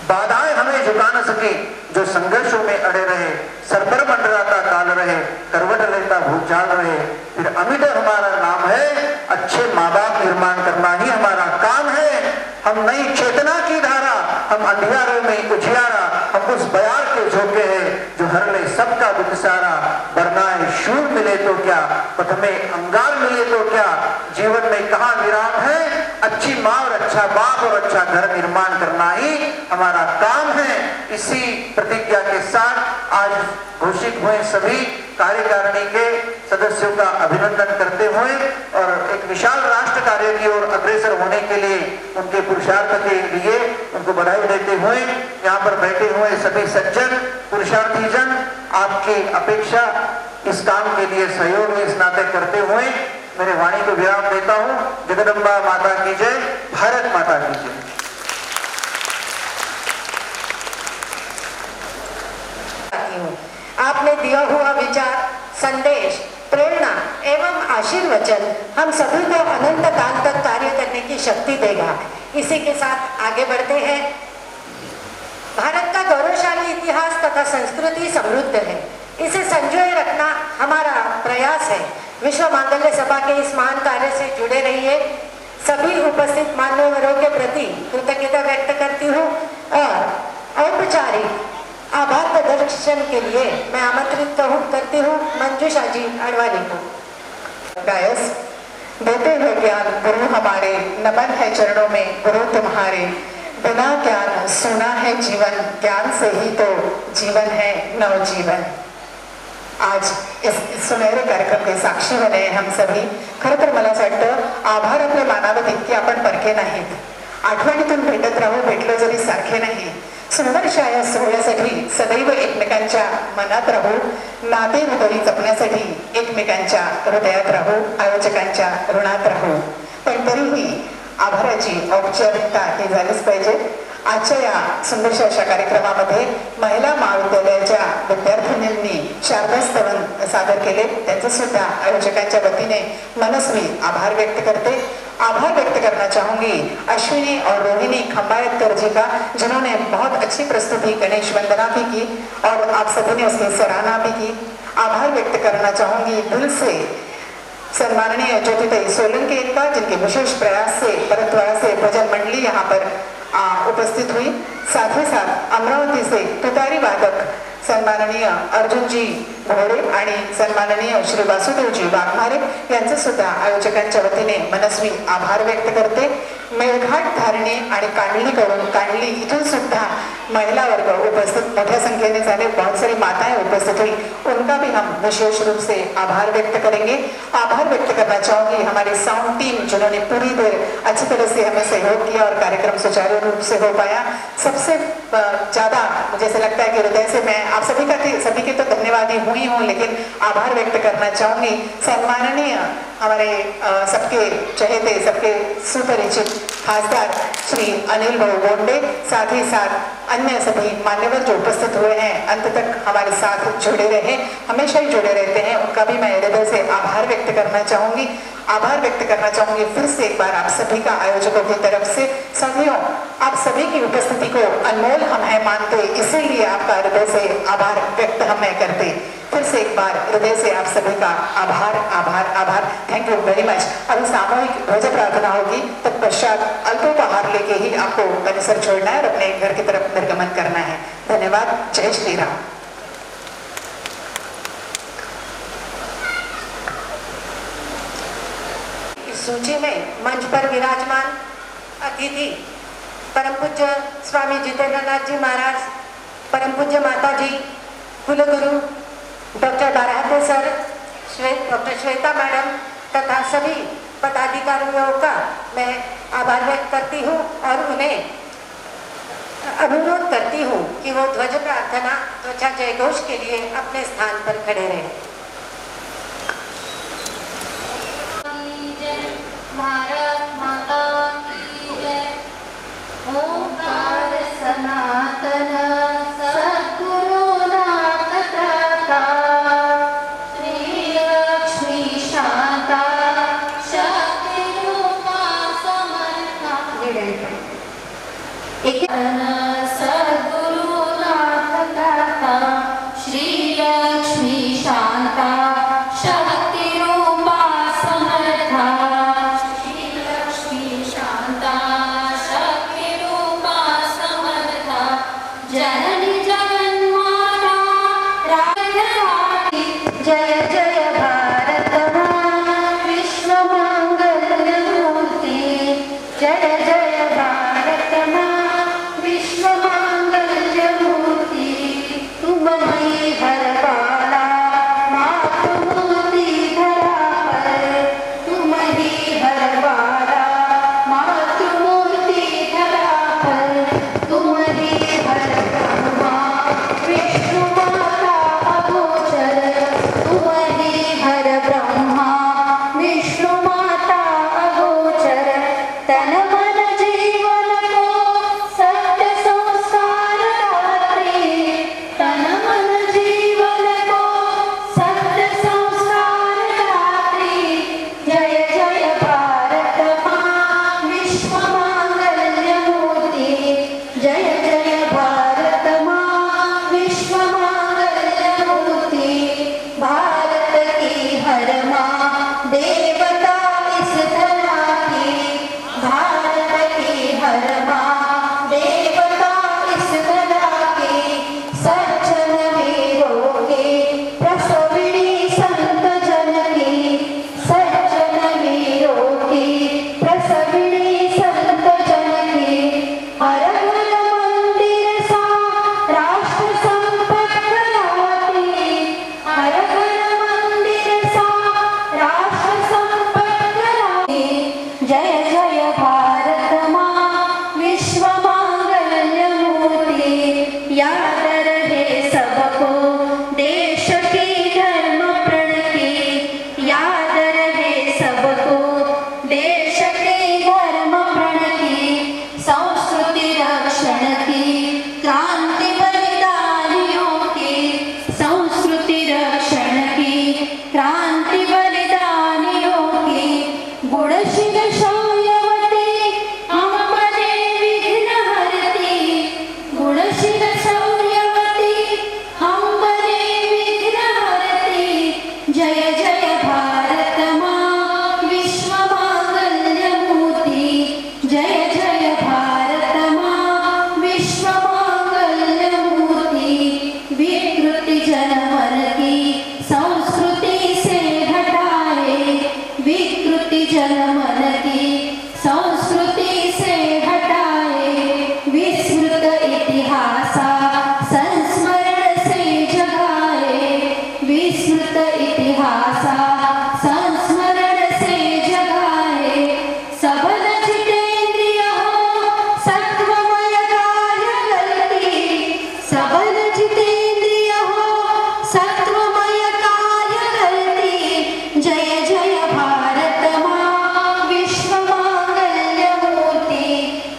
बाधाएं हमें झुका न सकी, जो संघर्षों में अड़े रहे, सर पर मंडराता काल रहे, करवट लेता भूचाल रहे, फिर अमिट हमारा नाम है। अच्छे माँ बाप निर्माण करना ही हमारा काम है। हम नई चेतना की धारा, हम अंधियारों में उजियारा, हम उस बयार के झोंके हैं जो हर ले सबका दुख सारा। वरनाए शूर मिले तो क्या, पथ में अंगार मिले तो क्या, जीवन में कहाँ विराम है। अच्छी माँ और अच्छा बाप और अच्छा घर निर्माण करना ही हमारा काम है। इसी प्रतिज्ञा के साथ आज घोषित हुए सभी कार्यकारिणी के सदस्यों का अभिनंदन करते हुए और एक विशाल राष्ट्र कार्य की ओर अग्रसर होने के लिए उनके पुरुषार्थ के लिए उनको बधाई देते हुए यहाँ पर बैठे हुए सभी सज्जन पुरुषार्थी जन आपकी अपेक्षा इस काम के लिए सहयोग इस नाते करते हुए मेरे वाणी को विराम देता हूँ। जगदम्बा माता की जय, भारत माता की जय। आपने दिया हुआ विचार, संदेश, प्रेरणा एवं आशीर्वचन हम सभी को अनंत काल तक कार्य करने की शक्ति देगा। इसी के साथ आगे बढ़ते हैं। भारत का गौरवशाली इतिहास तथा संस्कृति समृद्ध है, इसे संजोए रखना हमारा प्रयास है। विश्व मांगल्य सभा के इस महान कार्य से जुड़े रहिए। सभी उपस्थित मान्यवरों के प्रति कृतज्ञता व्यक्त करती हूँ और औपचारिक आभार प्रदर्शन के लिए मैं आमंत्रित करती हूँ मंजूषा जी अडवाणी को। गायस देते हुए ज्ञान गुरु हमारे, नमन है चरणों में गुरु तुम्हारे। बिना ज्ञान सुना है जीवन, ज्ञान से ही तो जीवन है नवजीवन। आज इस सुनहरे कार्यक्रम के साक्षी बने हम सभी। खरं तर मला असं वाटतं आभार आपले मानावेत इतके आपण परके नाहीत। आठवणीतून भेटत राहू, भेटलो जरी सारखे नाही। सुंदरशा या सोहळ्यासाठी सदैव एकमेकांच्या मनात राहू, नाते हृदयी जपण्यासाठी एकमेकांच्या हृदयात राहू, आयोजकांच्या ऋणात राहू। पण तरीही आभाराची औपचारिकता ही झालीच पाहिजे। आजच्या या सुंदरशा अशा कार्यक्रमामध्ये महिला महाविद्यालयाच्या विद्यार्थिनींनी शारदा स्तवन सादर केले, त्यांचे सुद्धा आयोजकांच्या वतीने मनस्वी आभार व्यक्त करते। आभार व्यक्त करना चाहूंगी अश्विनी और रोहिणी खंबायतकर जी का, जिन्होंने बहुत अच्छी प्रस्तुति गणेश वंदना भी की और आप सभी ने उसकी सराहना भी की। आभार व्यक्त करना चाहूंगी दिल से सम्माननीय ज्योतिताई सोलंकी का, जिनके विशेष प्रयास से परतवाड़ा से भजन मंडली यहाँ पर उपस्थित हुई। साथ ही साथ अमरावती से तुतारी वादक सन्माननीय अर्जुन जी घोडे आणि सन्माननीय श्री वासुदेव जी वाघमारे यांचे सुद्धा आयोजकांच्या वतीने मनस्वी आभार व्यक्त करते। मेळघाट धारणी आणि कांडली इथून सुद्धा महिला वर्ग उपस्थित मोठ्या संख्येने झाले, बहुत सारी माताएं उपस्थित हुई, उनका भी हम विशेष रूप से आभार व्यक्त करेंगे। आभार व्यक्त करना चाहूंगी हमारी साउंड टीम जिन्होंने पूरी देर अच्छी तरह से हमें सहयोग किया और कार्यक्रम सुचारू रूप से हो पाया। सबसे ज्यादा मुझे ऐसा लगता है कि हृदय से मैं आप सभी के तो धन्यवादी हुई हूँ, लेकिन आभार व्यक्त करना चाहूंगी सम्माननीय हमारे सबके चहेते, सबके सुपरिचित खासदार श्री अनिल भाऊ गोंडे, साथ ही साथ अन्य सभी मान्यवर जो उपस्थित हुए हैं, अंत तक हमारे साथ जुड़े रहे, हमेशा ही जुड़े रहते हैं, उनका भी मैं हृदय से आभार व्यक्त करना चाहूंगी। आभार व्यक्त करना चाहूंगी फिर से एक बार आप सभी का आयोजकों की तरफ से। साथियों, आप सभी की उपस्थिति को अनमोल हम है मानते, इसीलिए आपका हृदय से आभार व्यक्त हम है करते। फिर से एक बार हृदय से आप सभी का आभार आभार आभार। Thank you very much. अभी सामूहिक ध्वज प्रार्थना होगी, तत्पश्चात अल्पोपहार लेके ही आपको परिसर छोड़ना है और अपने घर की तरफ निर्गमन करना है। धन्यवाद। जय श्री राम। सूची में मंच पर विराजमान अतिथि परम पूज्य स्वामी जितेंद्रनाथ जी महाराज, परम पूज्य माता जी, कुलगुरु doctor Barahate sir, doctor Shweta madam तथा सभी पदाधिकारियों का मैं आभार व्यक्त करती हूँ और उन्हें अनुरोध करती हूँ कि वो ध्वज प्रार्थना त्वचा जयघोष के लिए अपने स्थान पर खड़े रहें। भारत माता की जय। ओंकार सनातन सद्गुरुनाथ प्रता, श्री लक्ष्मी शांता शक्ति रूपा समर्था। सद्गुरुनाथ प्रता, श्री लक्ष्मी शांता शक्ति रूपा समर्था, जननी जगन्माता राजरानी। जय जय भारत माँ विश्व मंगल मूर्ति, जय जय भारत माँ विश्व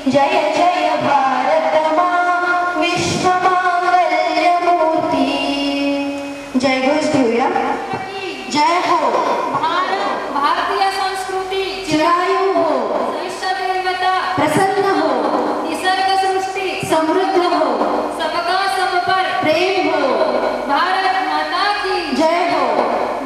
जय जय भारत माँ विश्व मांगल्य मूर्ति। जय घोष देऊया। जय हो भारत भारतीय संस्कृती चिरायू हो, वैश्वदेवता प्रसन्न हो, निसर्ग सृष्टि समृद्ध हो, सबका सब पर प्रेम हो। भारत माता की जय हो,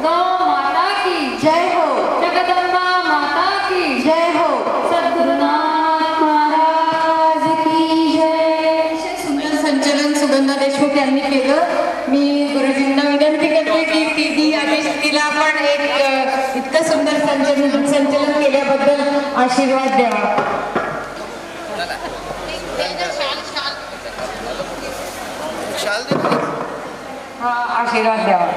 गौ माता की जय हो, जगदम्बा माता की जय हो, सद्गुरुनाथ महाराज की जय। सुंदर संचलन सुगंधा देशमुख यांनी केलं. मी गुरुजींना विनंती करते की तिला पण एक इतकं सुंदर संचलन केल्याबद्दल आशीर्वाद द्यावा. हा आशीर्वाद द्यावा.